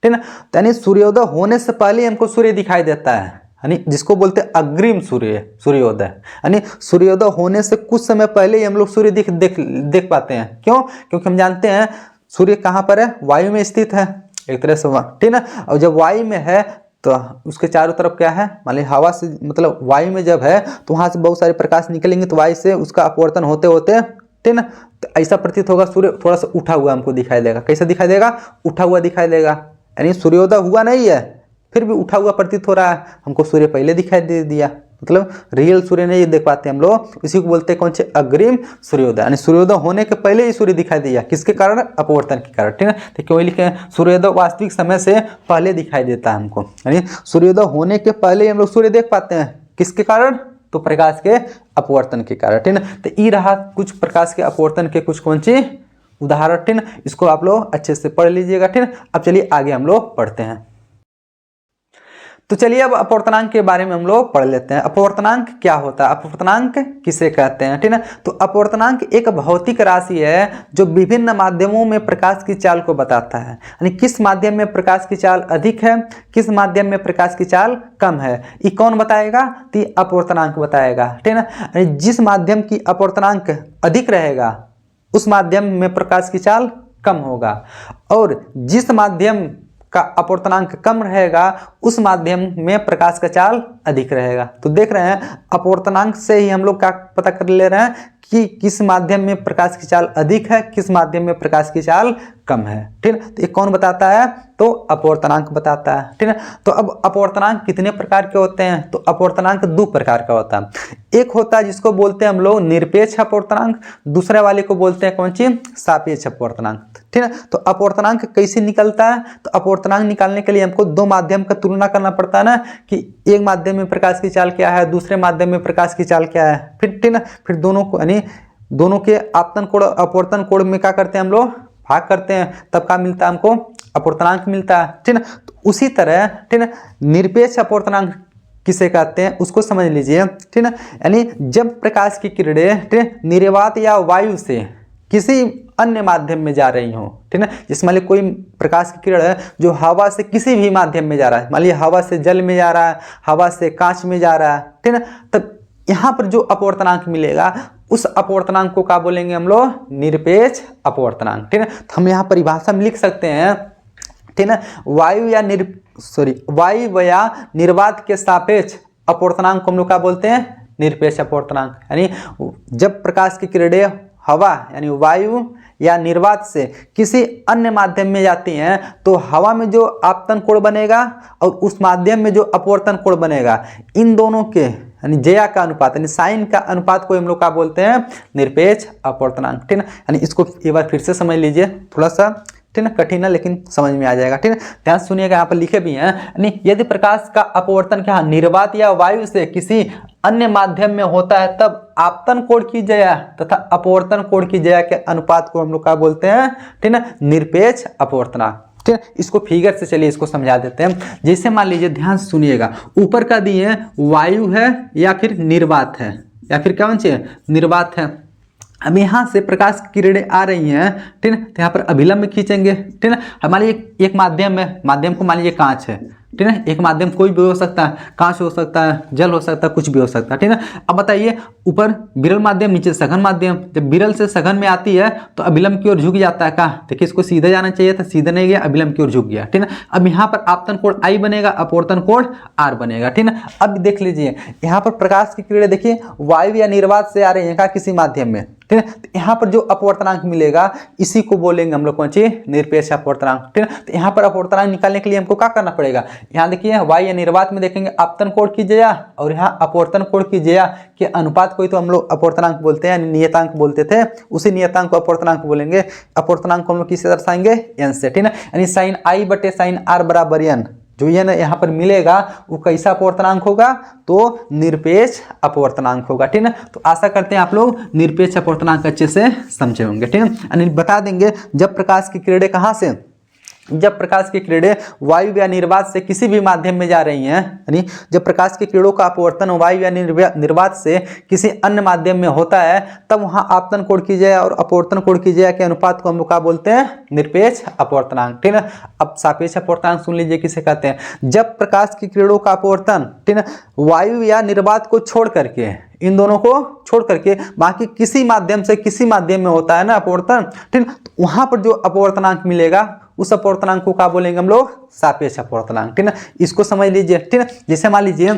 ठीक ना, तो यानी सूर्योदय होने से पहले हमको सूर्य दिखाई देता है, यानी जिसको बोलते हैं अग्रिम सूर्योदय, यानी सूर्योदय होने से कुछ समय पहले ही हम लोग सूर्य देख पाते हैं। क्यों? क्योंकि हम जानते हैं सूर्य कहाँ पर है? वायु में स्थित है एक तरह से, ठीक ना। और जब वायु में है तो उसके चारों तरफ क्या है? मान लीजिए हवा से, मतलब वायु में जब है तो वहां से बहुत सारे प्रकाश निकलेंगे, तो वायु से उसका अपवर्तन होते होते, ठीक ना, तो ऐसा प्रतीत होगा सूर्य थोड़ा सा उठा हुआ हमको दिखाई देगा। कैसा दिखाई देगा? उठा हुआ दिखाई देगा, यानी सूर्योदय हुआ नहीं है फिर भी उठा हुआ प्रतीत हो रहा है हमको, सूर्य पहले दिखाई दे दिया, मतलब रियल सूर्य नहीं देख पाते हम लोग, इसी को बोलते हैं कौन से? अग्रिम सूर्योदय, यानी सूर्योदय होने के पहले ही सूर्य दिखाई दिया। किसके कारण? अपवर्तन के कारण, ठीक है। तो क्यों लिखे हैं? सूर्योदय वास्तविक समय से पहले दिखाई देता है हमको, यानी सूर्योदय होने के पहले ही हम लोग सूर्य देख पाते हैं। किसके कारण? तो प्रकाश के अपवर्तन के कारण, ठीक है। तो ये रहा कुछ प्रकाश के अपवर्तन के कुछ कौन सी उदाहरण, ठीक है। इसको आप लोग अच्छे से पढ़ लीजिएगा, ठीक है। अब चलिए आगे हम लोग पढ़ते हैं। तो चलिए अब अपवर्तनांक के बारे में हम लोग पढ़ लेते हैं। अपवर्तनांक क्या होता है? अपवर्तनांक किसे कहते हैं, ठीक है। तो अपवर्तनांक एक भौतिक राशि है जो विभिन्न माध्यमों में प्रकाश की चाल को बताता है, यानी किस माध्यम में प्रकाश की चाल अधिक है, किस माध्यम में प्रकाश की चाल कम है, ये कौन बताएगा? तो अपवर्तनांक बताएगा, ठीक है ना। जिस माध्यम की अपवर्तनांक अधिक रहेगा उस माध्यम में प्रकाश की चाल कम होगा, और जिस माध्यम का अपवर्तनांक कम रहेगा उस माध्यम में प्रकाश का चाल अधिक रहेगा। तो देख रहे हैं अपवर्तनांक से ही हम लोग क्या पता कर ले रहे हैं कि किस माध्यम में प्रकाश की चाल अधिक है, किस माध्यम में प्रकाश की चाल कम है, ठीक है। तो ये कौन बताता है? तो अपवर्तनांक बताता है, ठीक है। तो अब अपवर्तनांक कितने प्रकार के होते हैं? तो अपवर्तनांक दो प्रकार का होता है। एक होता है जिसको बोलते हैं हम लोग निरपेक्ष अपवर्तनांक, दूसरे वाले को बोलते हैं कौन सी? सापेक्ष अपवर्तनांक, ठीक है। तो अपवर्तनांक कैसे निकलता है? तो अपवर्तनांक निकालने के लिए हमको दो माध्यम का तुलना करना पड़ता है ना, कि एक माध्यम में प्रकाश की चाल क्या है, दूसरे माध्यम में प्रकाश की चाल क्या है, फिर ठीक ना, फिर दोनों को, यानी दोनों के आपतन कोण अपवर्तन कोण में क्या करते हैं हम लोग? भाग करते हैं, तब क्या मिलता है हमको? अपवर्तनांक मिलता है, ठीक ना। तो उसी तरह, ठीक ना, निरपेक्ष अपवर्तनांक किसे कहते हैं उसको समझ लीजिए, ठीक ना। यानी जब प्रकाश की किरणें, ठीक, निर्वात या वायु से किसी अन्य माध्यम में जा रही हो, ठीक है। जिसमें मान लीजिए कोई प्रकाश की किरण है जो हवा से किसी भी माध्यम में जा रहा है, मान लीजिए हवा से जल में जा रहा है, हवा से कांच में जा रहा है, ठीक है। तब यहाँ पर जो अपवर्तनांक मिलेगा उस अपवर्तनांक को क्या बोलेंगे हम लोग? निरपेक्ष अपवर्तनांक, ठीक है। तो हम यहाँ परिभाषा में लिख सकते हैं, ठीक है, वायु या निर्वात के सापेक्ष अपवर्तनांक को हम लोग क्या बोलते हैं? निरपेक्ष अपवर्तनांक। यानी जब प्रकाश की किरणें हवा यानी वायु या निर्वात से किसी अन्य माध्यम में जाती हैं तो हवा में जो आपतन कोण बनेगा और उस माध्यम में जो अपवर्तन कोण बनेगा, इन दोनों के यानी जया का अनुपात यानी साइन का अनुपात को हम लोग क्या बोलते हैं? निरपेक्ष अपवर्तनांक, ठीक है। यानी इसको एक बार फिर से समझ लीजिए, थोड़ा सा ठीक है कठिन है लेकिन समझ में आ जाएगा, ठीक है। ध्यान सुनिएगा, यहाँ पर लिखे भी हैं, यानी यदि प्रकाश का अपवर्तन क्या निर्वात या वायु से किसी अन्य माध्यम में होता है तब आपतन कोण की जया तथा अपवर्तन कोण की जया के अनुपात को हम लोग क्या बोलते हैं? ठीक है, निरपेक्ष अपवर्तनांक, ठीक है। इसको फिगर से चलिए इसको समझा देते हैं। जैसे मान लीजिए, ध्यान सुनिएगा, ऊपर का दिए वायु है या फिर निर्वात है, या फिर कौन सी है? निर्वात है। अब यहाँ से प्रकाश की किरणें आ रही हैं, ठीक है, तो यहाँ पर अभिलंब खींचेंगे, ठीक है। हमारे एक माध्यम है, माध्यम को मान लीजिए कांच है, ठीक है। एक माध्यम कोई भी हो सकता है, कांच हो सकता है, जल हो सकता है, कुछ भी हो सकता है, ठीक है। अब बताइए, ऊपर विरल माध्यम, नीचे सघन माध्यम, जब विरल से सघन में आती है तो अभिलंब की ओर झुक जाता है। कहाँ देखिए, इसको सीधे जाना चाहिए था, सीधे नहीं गया, अभिलंब की ओर झुक गया, ठीक है। अब यहाँ पर आपतन कोण I बनेगा, अपवर्तन कोण R बनेगा, ठीक है। अब देख लीजिए, यहाँ पर प्रकाश की किरणें देखिए वायु या निर्वात से आ रही है का किसी माध्यम में, ठीक है। तो यहाँ पर जो अपवर्तनांक मिलेगा इसी को बोलेंगे हम लोग कौन सी, निरपेक्ष अपवर्तनांक, ठीक है। तो यहाँ पर अपवर्तनांक निकालने के लिए हमको क्या करना पड़ेगा, यहाँ देखिए वायु या निर्वात में देखेंगे आपतन कोण कीजिएगा और यहाँ अपवर्तन कोण कीजिएगा कि अनुपात को ही तो हम लोग अपवर्तनांक बोलते हैं, नियतांक बोलते थे, उसी नियतांक को अपवर्तनांक बोलेंगे। अपवर्तनांक को हम लोग किससे दर्शाएंगे, n से, ठीक है। यानी साइन I बटे साइन R बराबर n, जो ये ना यहाँ पर मिलेगा वो कैसा अपवर्तनांक होगा, तो निरपेक्ष अपवर्तनांक होगा, ठीक है। तो आशा करते हैं आप लोग निरपेक्ष अपवर्तनांक अच्छे से समझे होंगे, ठीक है। यानी बता देंगे जब प्रकाश की किरणें कहाँ से, जब प्रकाश की किरणें वायु या निर्वात से किसी भी माध्यम में जा रही हैं, यानी जब प्रकाश की किरणों का अपवर्तन वायु या निर्वात से किसी अन्य माध्यम में होता है, तब वहां आपतन कोण कीजिए और अपवर्तन कोण कीजिए के अनुपात को हम लोग क्या बोलते हैं, निरपेक्ष अपवर्तनांक, ठीक है। अब सापेक्ष अपवर्तनांक सुन लीजिए किसे कहते हैं, जब प्रकाश की किरणों का अपवर्तन, ठीक है, वायु या निर्वात को छोड़ करके, इन दोनों को छोड़ करके बाकी किसी माध्यम से किसी माध्यम में होता है ना अपवर्तन, ठीक है, तो वहां पर जो अपवर्तनांक मिलेगा उस अपवर्तनांक को क्या बोलेंगे हम लोग, सापेक्ष अपवर्तनांक, ठीक है। इसको समझ लीजिए, ठीक है। जैसे मान लीजिए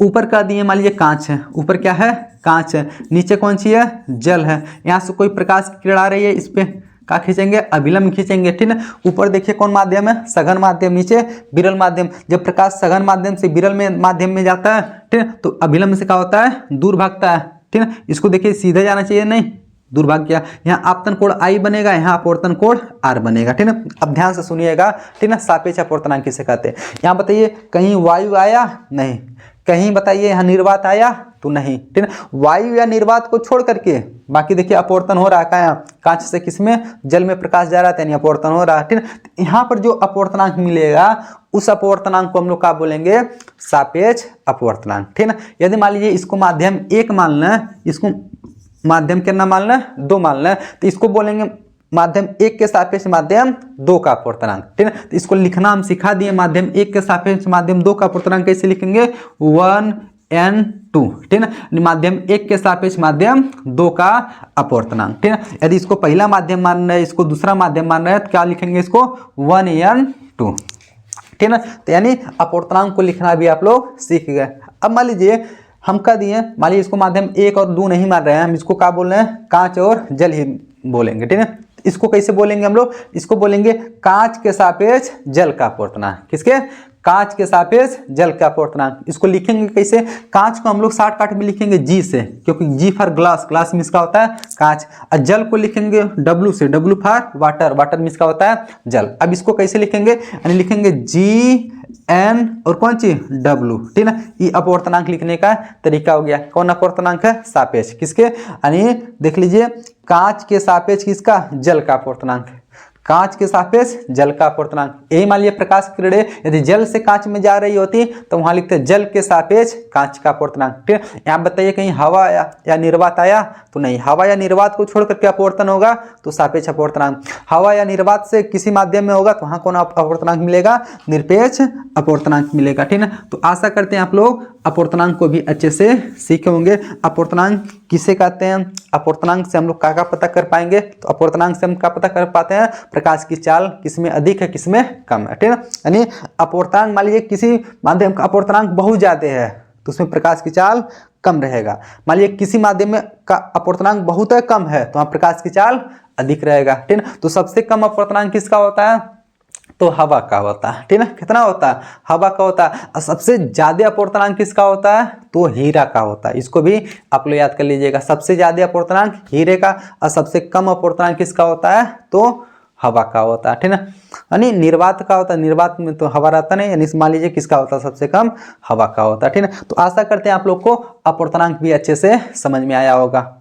ऊपर का दिए, मान लीजिए कांच है, ऊपर क्या है, कांच है, नीचे कौन सी है, जल है। यहाँ से कोई प्रकाश की किरण आ रही है, इस पे क्या खींचेंगे, अभिलंब खींचेंगे, ठीक है। ऊपर देखिए कौन माध्यम है, सघन माध्यम, नीचे विरल माध्यम। जब प्रकाश सघन माध्यम से विरल में माध्यम में जाता है, ठीक है, तो अभिलंब से क्या होता है, दूर भागता है, ठीक है। इसको देखिए सीधे जाना चाहिए, नहीं दूर भाग गया। यहाँ आपतन कोण I बनेगा, यहाँ अपवर्तन कोण R बनेगा, ठीक है। अब ध्यान से सुनिएगा, ठीक है। सापेक्ष अपवर्तनांक किसे कहते हैं, यहाँ बताइए कहीं वायु आया, नहीं, कहीं बताइए यहाँ निर्वात आया, तो नहीं, ठीक है। वायु या निर्वात को छोड़ करके बाकी देखिए अपवर्तन हो रहा है, यहाँ कांच से किसमें, जल में प्रकाश जा रहा था, यानी अपवर्तन हो रहा है, ठीक है। यहाँ पर जो अपवर्तनांक मिलेगा उस अपवर्तनांक को हम लोग क्या बोलेंगे, सापेक्ष अपवर्तनांक, ठीक है। यदि मान लीजिए इसको माध्यम 1 मानना है, इसको माध्यम कितना मानना है, 2 मानना है, तो इसको बोलेंगे माध्यम 1 के सापेक्ष माध्यम 2 का अपवर्तनांक, ठीक है। तो इसको लिखना हम सिखा दिए, माध्यम 1 के सापेक्ष माध्यम 2 का अपवर्तनांक कैसे लिखेंगे, 1n2, ठीक है। माध्यम 1 के सापेक्ष माध्यम 2 का अपवर्तनांक, ठीक है। यदि इसको पहला माध्यम मानना है, इसको दूसरा माध्यम मानना है, तो क्या लिखेंगे इसको, 1n2, ठीक है। तो यानी अपवर्तनांक को लिखना भी आप लोग सीख गए। अब मान लीजिए हम कह दिए, मान लीजिए इसको माध्यम 1 और 2 नहीं मान रहे हैं, हम इसको क्या बोल रहे हैं, कांच और जल ही बोलेंगे, ठीक है। इसको कैसे बोलेंगे हम लोग, इसको बोलेंगे कांच के सापेक्ष जल का अपवर्तनांक, किसके, कांच के सापेक्ष जल का अपवर्तनांक। इसको लिखेंगे कैसे, कांच को हम लोग शॉर्टकट में लिखेंगे G से, क्योंकि G फॉर ग्लास, ग्लास में इसका होता है कांच, और जल को लिखेंगे W से, W फॉर वाटर, वाटर में इसका होता है जल। अब इसको कैसे लिखेंगे, यानी लिखेंगे Gn और कौन सी, W, ठीक है। ये अपवर्तनांक लिखने का तरीका हो गया। कौन अपवर्तनांक है, सापेक्ष, किसके, यानी देख लीजिए कांच के सापेक्ष किसका, जल का अपवर्तनांक, कांच के सापेक्ष जल का अपवर्तनांक। यही मान लीजिए प्रकाश की किरणें यदि जल से कांच में जा रही होती तो वहां लिखते हैं जल के सापेक्ष कांच का अपवर्तनांक, ठीक है। यहाँ बताइए कहीं हवा आया या निर्वात आया, तो नहीं, हवा या निर्वात को छोड़ करके अपवर्तन होगा तो सापेक्ष अपवर्तनांक। हवा या निर्वात से किसी माध्यम में होगा तो वहां कौन अपवर्तनांक मिलेगा, निरपेक्ष अपवर्तनांक मिलेगा, ठीक है। तो आशा करते हैं आप लोग अपवर्तनांक को भी अच्छे से सीखे होंगे। अपवर्तनांक किसे कहते हैं, अपवर्तनांक से हम लोग क्या पता कर पाएंगे, तो अपवर्तनांक से हम क्या पता कर पाते हैं, प्रकाश की चाल किसमें अधिक है किसमें कम है, ठीक है। यानी अपवर्तनांक मान लीजिए किसी माध्यम का अपवर्तनांक बहुत ज्यादा है तो उसमें प्रकाश की चाल कम रहेगा। मान लीजिए किसी माध्यम में का अपवर्तनांक बहुत कम है तो वहां प्रकाश की चाल अधिक रहेगा, ठीक है। तो सबसे कम अपवर्तनांक किसका होता है, तो हवा का होता है, ठीक है। कितना होता है, हवा का होता है। और सबसे ज्यादा अपवर्तनांक किसका होता है, तो हीरा का होता है। इसको भी आप लोग याद कर लीजिएगा, सबसे ज्यादा अपवर्तनांक हीरे का और सबसे कम अपवर्तनांक किसका होता है, तो हवा का होता है, ठीक है। यानी निर्वात का होता है, निर्वात में तो हवा रहता नहीं, यानी मान लीजिए किसका होता है, सबसे कम हवा का होता है, ठीक है। तो आशा करते हैं आप लोग को अपवर्तनांक भी अच्छे से समझ में आया होगा।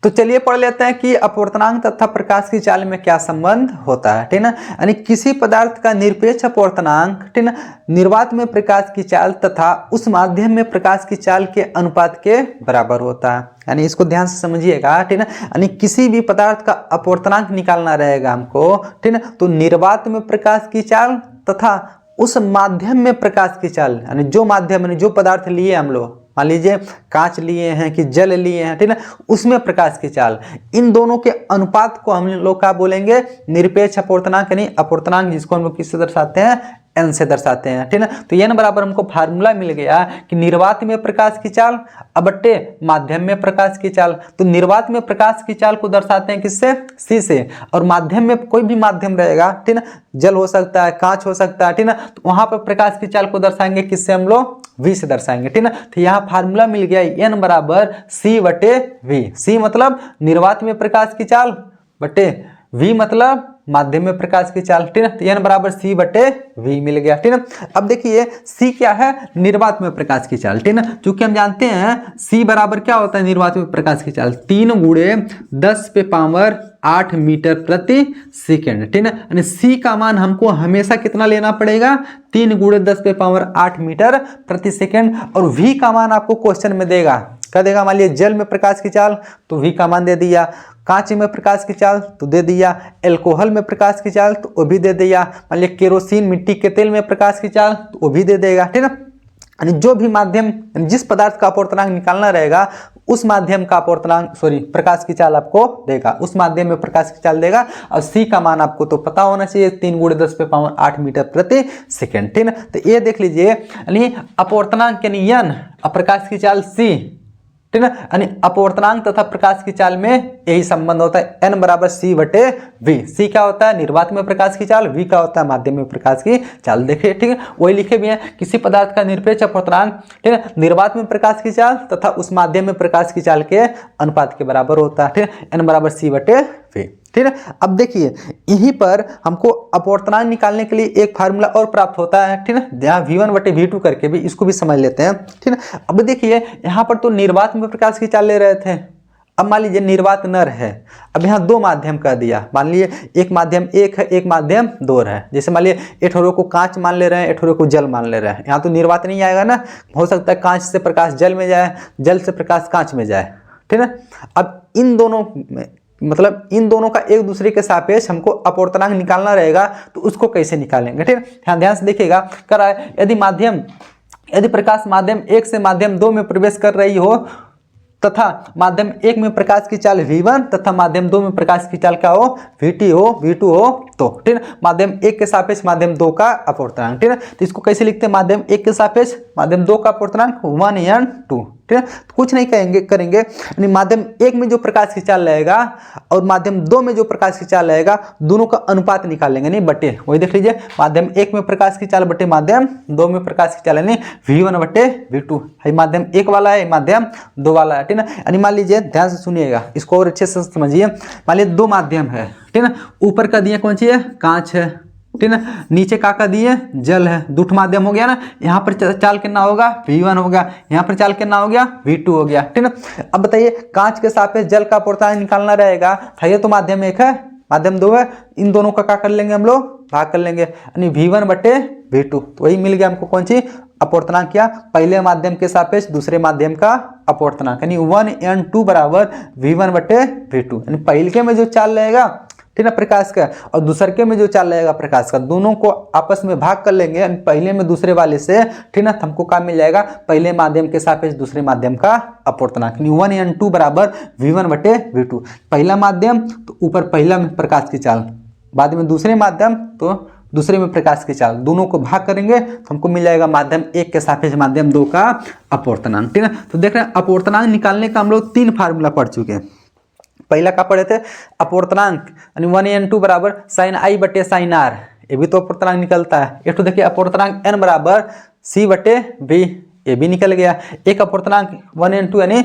तो चलिए पढ़ लेते हैं कि अपवर्तनांक तथा प्रकाश की चाल में क्या संबंध होता है, ठीक ना। यानी किसी पदार्थ का निरपेक्ष अपवर्तनांक, ठीक ना, निर्वात में प्रकाश की चाल तथा उस माध्यम में प्रकाश की चाल के अनुपात के बराबर होता है। यानी इसको ध्यान से समझिएगा, ठीक ना। यानी किसी भी पदार्थ का अपवर्तनांक निकालना रहेगा हमको, ठीक ना, तो निर्वात में प्रकाश की चाल तथा उस माध्यम में प्रकाश की चाल, यानी जो माध्यम, यानी जो पदार्थ लिए हम लोग, मान लीजिए कांच लिए हैं कि जल लिए हैं, ठीक ना, उसमें प्रकाश की चाल, इन दोनों के अनुपात को हम लोग क्या बोलेंगे, निरपेक्ष अपवर्तनांक, यानी अपवर्तनांक जिसको हम लोग किससे दर्शाते हैं, n से दर्शाते हैं, ठीक ना। तो n बराबर हमको फार्मूला मिल गया कि निर्वात में प्रकाश की चाल बट्टे माध्यम में प्रकाश की चाल। तो निर्वात में प्रकाश की चाल को दर्शाते हैं किससे, c से, और माध्यम में कोई भी माध्यम रहेगा, ठीक ना, जल हो सकता है, कांच हो सकता है, ठीक ना, तो वहां पर प्रकाश की चाल को दर्शाएंगे किससे, हम लोग v से दर्शाएंगे, ठीक ना। तो यहाँ फार्मूला मिल गया n बराबर c बटे v। c मतलब निर्वात में प्रकाश की चाल बटे v मतलब माध्यम में प्रकाश की चाल, ठीक है। तो n बराबर c बटे v मिल गया, ठीक है। अब देखिए c क्या है, निर्वात में प्रकाश की चाल, ठीक है। चूंकि हम जानते हैं c बराबर क्या होता है निर्वात में प्रकाश की चाल, 3 गुणे 10 पे पावर 8 मीटर प्रति सेकेंड, ठीक है। यानी c का मान हमको हमेशा कितना लेना पड़ेगा, 3 गुणे 10 पे पावर 8 मीटर प्रति सेकेंड। और v का मान आपको क्वेश्चन में देगा, क्या देगा, मान लिया जल में प्रकाश की चाल तो v का मान दे दिया, कांच में प्रकाश की चाल तो दे दिया, एल्कोहल में प्रकाश की चाल तो वो भी दे दिया, मान लिया केरोसिन मिट्टी के तेल में प्रकाश की चाल तो वो भी दे देगा, ठीक है। यानी जो भी माध्यम, जिस पदार्थ का अपवर्तनांक निकालना रहेगा उस माध्यम का अपवर्तनांक, प्रकाश की चाल आपको देगा, उस माध्यम में प्रकाश की चाल देगा। और c का मान आपको तो पता होना चाहिए, 3 गुणे 10 पे पावर 8 मीटर प्रति सेकेंड, ठीक है। तो ये देख लीजिए, यानी अपवर्तनांक यानी n, प्रकाश की चाल c, ठीक है। यानी अपवर्तनांक तथा प्रकाश की चाल में यही संबंध होता है, n बराबर c बटे v। c क्या होता है, निर्वात में प्रकाश की चाल, v क्या होता है, माध्यम में प्रकाश की चाल। देखिए, ठीक है, वही लिखे भी हैं, किसी पदार्थ का निरपेक्ष अपवर्तनांक, ठीक है, निर्वात में प्रकाश की चाल तथा उस माध्यम में प्रकाश की चाल के अनुपात के बराबर होता है, ठीक है। n बराबर c बटे v, ठीक है। अब देखिए यहीं पर हमको अपवर्तनांक निकालने के लिए एक फार्मूला और प्राप्त होता है, ठीक है। यहाँ v1 बटे v2 करके भी इसको भी समझ लेते हैं, ठीक है। अब देखिए यहाँ पर तो निर्वात में प्रकाश की चाल ले रहे थे, अब मान लीजिए निर्वात नर है, अब यहाँ दो माध्यम कर दिया, मान लीजिए एक माध्यम एक है, एक माध्यम दो है। जैसे मान लीजिए एठोरे को कांच मान ले रहे हैं, एठोरे को जल मान ले रहे हैं, यहाँ तो निर्वात नहीं आएगा ना, हो सकता है कांच से प्रकाश जल में जाए, जल से प्रकाश कांच में जाए, ठीक है। अब इन दोनों मतलब इन दोनों का एक दूसरे के सापेक्ष हमको अपवर्तनांक निकालना रहेगा, तो उसको कैसे निकालेंगे, ठीक है। ध्यान से देखिएगा, कर रहा है यदि प्रकाश माध्यम 1 से माध्यम 2 में प्रवेश कर रही हो तथा माध्यम 1 में प्रकाश की चाल v1 तथा माध्यम 2 में प्रकाश की चाल क्या हो, v2 हो, तो ठीक है, माध्यम 1 के सापेक्ष माध्यम 2 का अपवर्तनांक, ठीक है। तो इसको कैसे लिखते हैं, माध्यम 1 के सापेक्ष माध्यम 2 का अपवर्तनांक 1n2, ठीक है। तो कुछ नहीं करेंगे यानी माध्यम 1 में जो प्रकाश की चाल रहेगा और माध्यम 2 में जो प्रकाश की चाल रहेगा, दोनों का अनुपात निकालेंगे, नहीं बटे, वही देख लीजिए, माध्यम 1 में प्रकाश की चाल बटे माध्यम 2 में प्रकाश की चाल, यानी v1 बटे v2, है माध्यम 1 वाला है, माध्यम 2 वाला है, ठीक है। यानी मान लीजिए, ध्यान से सुनिएगा, इसको और अच्छे से समझिए, मान लीजिए दो माध्यम है, ठीक है, ऊपर का दिया कौन सी है, कांच है, ठीक है, नीचे का दिए जल है, दूठ माध्यम हो गया ना, यहाँ पर चाल कितना होगा, v1 होगा, यहाँ पर चाल कितना हो गया, v2 हो गया, ठीक है। अब बताइए कांच के सापेक्ष जल का अपवर्तनांक निकालना रहेगा, ये तो माध्यम 1 है, माध्यम 2 है, इन दोनों का क्या कर लेंगे हम लोग, भाग कर लेंगे, यानी v1 बटे v2, तो वही मिल गया हमको कौन सी अपवर्तनांक, क्या, पहले माध्यम के सापेक्ष दूसरे माध्यम का अपवर्तनांक, यानी 1n2 बराबर v1 बटे v2, यानी पहले में जो चाल रहेगा, ठीक है, प्रकाश का, और दूसरे में जो चाल रहेगा प्रकाश का, दोनों को आपस में भाग कर लेंगे, पहले में दूसरे वाले से, ठीक है, हमको क्या मिल जाएगा, पहले माध्यम के सापेक्ष दूसरे माध्यम का अपवर्तनांक, 1n2 बराबर v1 बटे v2, पहला माध्यम तो ऊपर पहला में प्रकाश की चाल, बाद में दूसरे माध्यम तो दूसरे में प्रकाश की चाल, दोनों को भाग करेंगे तो हमको मिल जाएगा माध्यम 1 के सापेक्ष माध्यम 2 का अपवर्तनांक, ठीक है। तो देख रहे हैं अपवर्तनांक निकालने का हम लोग 3 फार्मूला पढ़ चुके हैं। पहला क्या पढ़े थे, अपवर्तनांक यानी 1n2 बराबर साइन आई बटे साइन आर, ये भी तो अपवर्तनांक निकलता है। एक तो देखिए अपवर्तनांक n बराबर c बटे b, ये भी निकल गया। एक अपवर्तनांक 1n2 यानी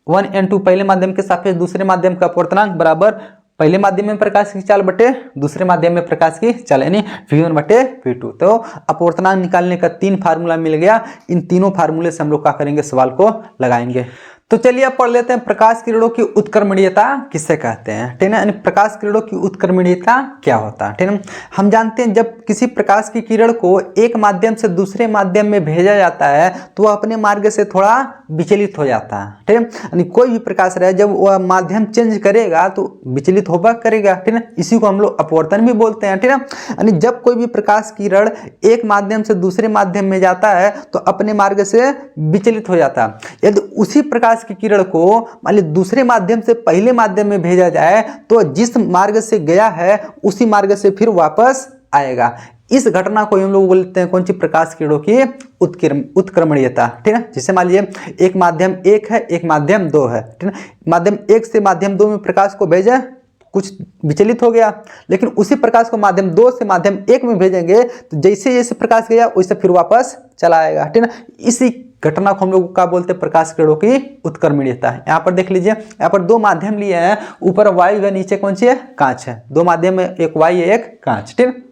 1n2 पहले माध्यम के सापेक्ष दूसरे माध्यम का अपवर्तनांक बराबर पहले माध्यम में प्रकाश की चाल बटे दूसरे माध्यम में प्रकाश की चाल, यानी v1 बटे v2। तो अपवर्तनांक निकालने का 3 फार्मूला मिल गया, इन तीनों फार्मूले से हम लोग क्या करेंगे, सवाल को लगाएंगे। तो चलिए अब पढ़ लेते हैं प्रकाश किरणों की उत्क्रमणीयता किसे कहते हैं, ठीक है। यानी प्रकाश किरणों की उत्क्रमणीयता क्या होता है, ठीक है। हम जानते हैं जब किसी प्रकाश की किरण को एक माध्यम से दूसरे माध्यम में भेजा जाता है तो वह अपने मार्ग से थोड़ा विचलित हो जाता है, ठीक है। यानी कोई भी प्रकाश रहे जब वह माध्यम चेंज करेगा तो विचलित होगा करेगा, ठीक है। इसी को हम लोग अपवर्तन भी बोलते हैं, ठीक है। यानी जब कोई भी प्रकाश किरण एक माध्यम से दूसरे माध्यम में जाता है तो अपने मार्ग से विचलित हो जाता है। यदि उसी प्रकाश की किरण को मान ली दूसरे माध्यम से पहले माध्यम में भेजा जाए तो जिस मार्ग से गया है उसी मार्ग से फिर वापस आएगा। इस घटना को हम लोग बोलते हैं कौन सी, प्रकाश किरणों की उत्क्रमणीयता, ठीक है। जैसे मान लीजिए एक माध्यम 1 है, एक माध्यम 2 है, ठीक है। माध्यम 1 से माध्यम 2 में प्रकाश को भेजे, कुछ विचलित हो गया, लेकिन उसी प्रकाश को माध्यम 2 से माध्यम 1 में भेजेंगे तो जैसे जैसे प्रकाश गया वैसे फिर वापस चला आएगा, ठीक है। इसी घटना को हम लोग क्या बोलते हैं, प्रकाश किरणों की उत्क्रमणीयता है। यहाँ पर देख लीजिए, यहाँ पर 2 माध्यम लिए हैं, ऊपर वायु है, नीचे कौन सी है, कांच है। 2 माध्यम में, एक वायु है, एक कांच, ठीक है।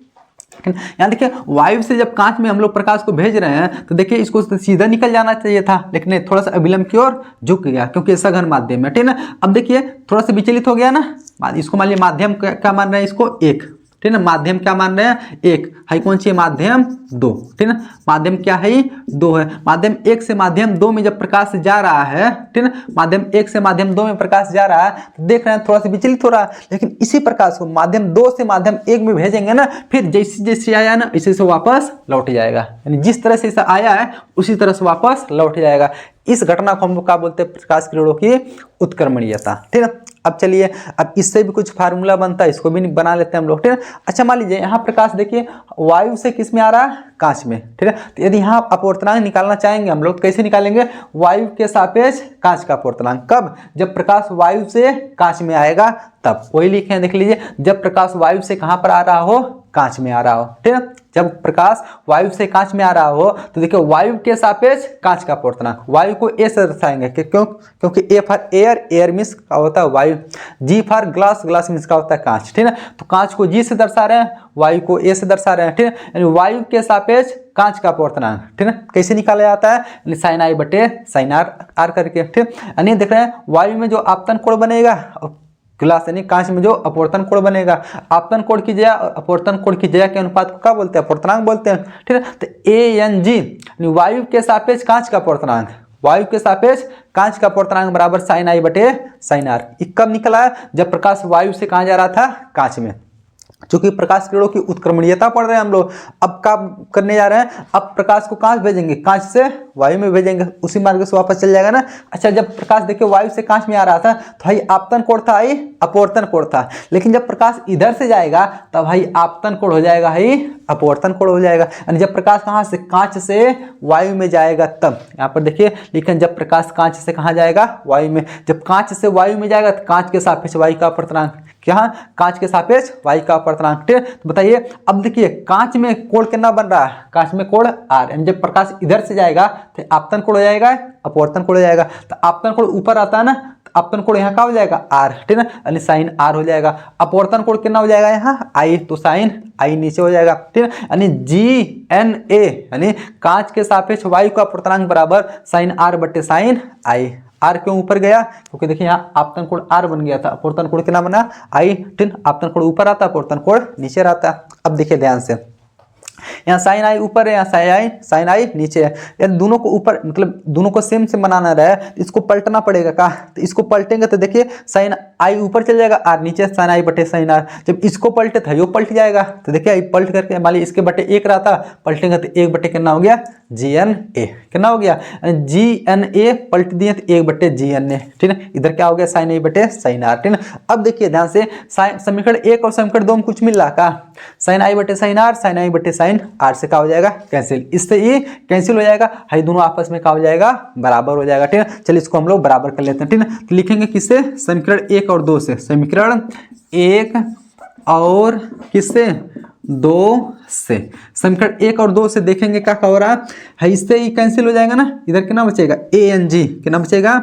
यहाँ देखिए वायु से जब कांच में हम लोग प्रकाश को भेज रहे हैं तो देखिए इसको सीधा निकल जाना चाहिए था, लेकिन थोड़ा सा अविलंब की ओर झुक गया क्योंकि सघन माध्यम है, ठीक है ना। अब देखिए थोड़ा सा विचलित हो गया ना, इसको मान लिया माध्यम क्या मान रहे हैं, इसको 1, ठीक है। माध्यम क्या मान रहे हैं, 1 है, कौन सी माध्यम 2, ठीक है। माध्यम क्या है, 2 है। माध्यम 1 से माध्यम 2 में जब प्रकाश जा रहा है, ठीक है, माध्यम 1 से माध्यम 2 में प्रकाश जा रहा है तो देख रहे हैं थोड़ा सा विचलित हो रहा है, लेकिन इसी प्रकाश को माध्यम 2 से माध्यम 1 में भेजेंगे ना, फिर जैसे जैसे आया ना इसी से वापस लौट जाएगा। यानी जिस तरह से आया है उसी तरह से वापस लौट जाएगा। इस घटना को हम लोग क्या बोलते हैं, प्रकाश किरणों की उत्क्रमणीयता, ठीक है। अब चलिए, अब इससे भी कुछ फार्मूला बनता है, इसको भी बना लेते हैं हम लोग, ठीक है। अच्छा मान लीजिए यहाँ प्रकाश देखिए वायु से किस में आ रहा है, कांच में, ठीक है। तो यदि यहाँ अपवर्तनांक निकालना चाहेंगे हम लोग, कैसे निकालेंगे, वायु के सापेक्ष कांच का अपवर्तनांक। कब, जब प्रकाश वायु से कांच में आएगा तब। वही लिखे हैं, देख लीजिए, जब प्रकाश वायु से कहाँ पर आ रहा हो, कांच में आ रहा हो, ठीक है। जब प्रकाश वायु से कांच में आ रहा हो तो देखिए वायु के सापेक्ष कांच का अपवर्तनांक, वायु को ए से दर्शाएंगे क्योंकि A for air, air means का होता है वायु, जी फॉर ग्लास, ग्लास मींस का होता है कांच, ठीक है। तो कांच को जी से दर्शा रहे हैं, वायु को ए से दर्शा रहे हैं, ठीक है। यानी वायु के सापेक्ष कांच का अपवर्तनांक, ठीक है। कैसे निकाला जाता है, साइन आई बटे साइन आर करके, ठीक। यानी देख रहे हैं वायु में जो आपतन कोण बनेगा, ग्लास यानी कांच में जो अपवर्तन कोण बनेगा, आपतन कोण की जया अपवर्तन कोण की जया के अनुपात को क्या बोलते हैं, अपवर्तनांक बोलते हैं, ठीक है। तो ANG वायु के सापेक्ष कांच का अपवर्तनांक, वायु के सापेक्ष कांच का अपवर्तनांक बराबर साइन आई बटे साइन आर। कब निकला है, जब प्रकाश वायु से कहाँ जा रहा था, कांच में। चूंकि प्रकाश किरणों की उत्क्रमणीयता पढ़ रहे हैं हम लोग, अब क्या करने जा रहे हैं, अब प्रकाश को कहाँ भेजेंगे, कांच से वायु में भेजेंगे, उसी मार्ग से वापस चल जाएगा ना। अच्छा, जब प्रकाश देखिए वायु से कांच में आ रहा था तो भाई आपतन कोण था, भाई अपवर्तन कोण था, लेकिन जब प्रकाश इधर से जाएगा तब भाई आपतन कोण हो जाएगा, भाई अपवर्तन कोण हो जाएगा। यानी जब प्रकाश कहाँ से, कांच से वायु में जाएगा तब। यहाँ पर देखिए लेकिन जब प्रकाश कांच से कहाँ जाएगा, वायु में। जब कांच से वायु में जाएगा तो कांच के सापेक्ष वायु का अपवर्तनांक, क्या, कांच के सापेक्ष वायु का अपवर्तनांक, ठीक है। तो बताइए अब देखिए कांच में कोण कितना बन रहा है, कांच में कोण आर। जब प्रकाश इधर से जाएगा तो आपतन कोण हो जाएगा, अपवर्तन कोण हो जाएगा। तो आपतन कोण ऊपर आता है ना, तो आपतन कोण यहाँ का हो जाएगा आर, ठीक है, यानी साइन आर हो जाएगा। अपवर्तन कोण कितना हो जाएगा यहाँ आई, तो साइन आई नीचे हो जाएगा, ठीक है। यानी GNA यानी कांच के सापेक्ष वायु का अपवर्तनांक बराबर साइन आर बटे साइन आई। आर क्यों ऊपर गया, क्योंकि देखिए यहाँ आपतन कोण आर बन गया था, अपवर्तन कोण कितना बना आई, ठीक। आपतन कोण ऊपर आता, अपवर्तन कोण नीचे रहता। अब देखिए ध्यान से, यहाँ साइन आई ऊपर है, यहाँ साइन आई नीचे है। यार दोनों को ऊपर मतलब दोनों को सेम से बनाना रहे तो इसको पलटना पड़ेगा का, तो इसको पलटेंगे तो देखिए साइन आई ऊपर चल जाएगा, आर नीचे, साइन आई बटे साइन आर। जब इसको पलटे था यो पलट जाएगा, तो देखिए पलट करके मान ली इसके बटे 1 रहा था, पलटेंगे तो 1 बटे कितना हो गया, GNA कितना हो गया, GNA पलट दिए तो 1 बटे GNA, ठीक है। इधर क्या हो गया, साइन आई बटे साइन आर, ठीक है। अब देखिए ध्यान से, समीकरण 1 और समीकरण 2 में कुछ मिल रहा का, साइन आई बटे साइन आर, साइन आई बटे साइन आर से क्या हो जाएगा, कैंसिल, इससे ये कैंसिल हो जाएगा, हाई दोनों आपस में क्या हो जाएगा, बराबर हो जाएगा, ठीक है। चलिए इसको हम लोग बराबर कर लेते हैं, ठीक है। तो लिखेंगे किससे, समीकरण 1 और 2 से, समीकरण 1 और किससे, 2 से। समीकरण 1 और 2 से देखेंगे क्या हो रहा है, इससे ही कैंसिल हो जाएगा ना, इधर कितना बचेगा, ANG कितना बचेगा,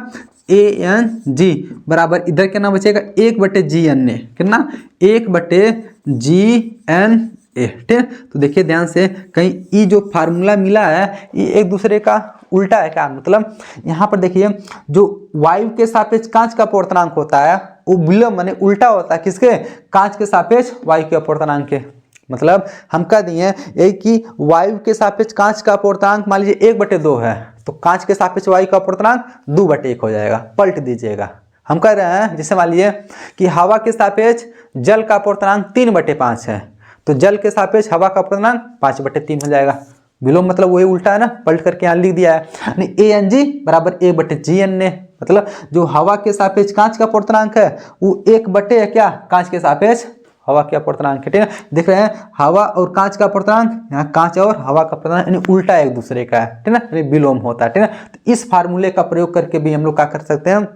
ANG बराबर इधर कितना बचेगा, 1 बटे GNA कितना, 1 बटे GNA, ठीक है। तो देखिए ध्यान से, कहीं ये जो फार्मूला मिला है ये एक दूसरे का उल्टा है क्या? मतलब यहाँ पर देखिए जो वायु के सापेक्ष कांच का अपवर्तनांक होता है वो विलोम माने उल्टा होता है किसके? कांच के सापेक्ष वायु के अपवर्तनांक के। मतलब हम कह दिए यही कि वायु के सापेक्ष कांच का अपवर्तनांक मान लीजिए 1/2 है, तो कांच के सापेक्ष वायु का अपवर्तनांक 2/1 हो जाएगा। पलट दीजिएगा। हम कह रहे हैं जैसे मान लीजिए कि हवा के सापेक्ष जल का अपवर्तनांक 3/5 है, तो जल के सापेक्ष हवा का अपवर्तनांक 5/3 हो जाएगा। विलोम मतलब वही उल्टा है ना, पलट करके यहाँ लिख दिया है। ANG बराबर 1/GNA, मतलब जो हवा के सापेक्ष कांच का अपवर्तनांक है वो 1/, है क्या? कांच के सापेक्ष हवा के अपवर्तनांक है। ठीक है, देख रहे हैं हवा और कांच का अपवर्तनांक, यहाँ कांच और हवा का अपवर्तनांक यानी उल्टा एक दूसरे का है। ठीक है ना, विलोम होता है। ठीक है, तो इस फार्मूले का प्रयोग करके भी हम लोग क्या कर सकते हैं,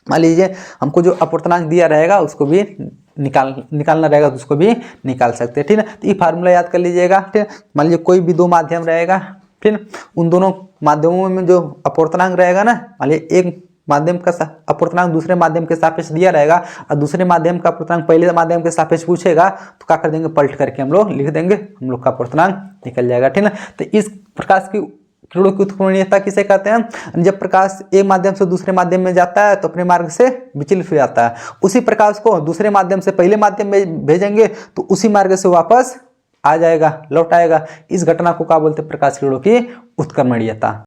मान लीजिए हमको जो अपवर्तनांक दिया रहेगा उसको भी निकालना रहेगा तो उसको भी निकाल सकते हैं। ठीक है, तो ये फार्मूला याद कर लीजिएगा। ठीक है, मान लीजिए कोई भी दो माध्यम रहेगा, ठीक है, उन दोनों माध्यमों में जो अपवर्तनांक रहेगा ना, मान लीजिए एक माध्यम का अपवर्तनांक दूसरे माध्यम के सापेक्ष दिया रहेगा और दूसरे माध्यम का अपवर्तनांक पहले माध्यम के सापेक्ष पूछेगा, तो क्या कर देंगे, पलट करके हम लोग लिख देंगे, हम लोग का अपवर्तनांक निकल जाएगा। ठीक है, तो इस प्रकाश की किरणों की उत्कोणीयता किसे कहते हैं? जब प्रकाश एक माध्यम से दूसरे माध्यम में जाता है तो अपने मार्ग से विचलित हो जाता है, उसी प्रकाश को दूसरे माध्यम से पहले माध्यम में भेजेंगे तो उसी मार्ग से वापस आ जाएगा, लौट आएगा। इस घटना को क्या बोलते हैं? प्रकाश किरणों की उत्क्रमणीयता।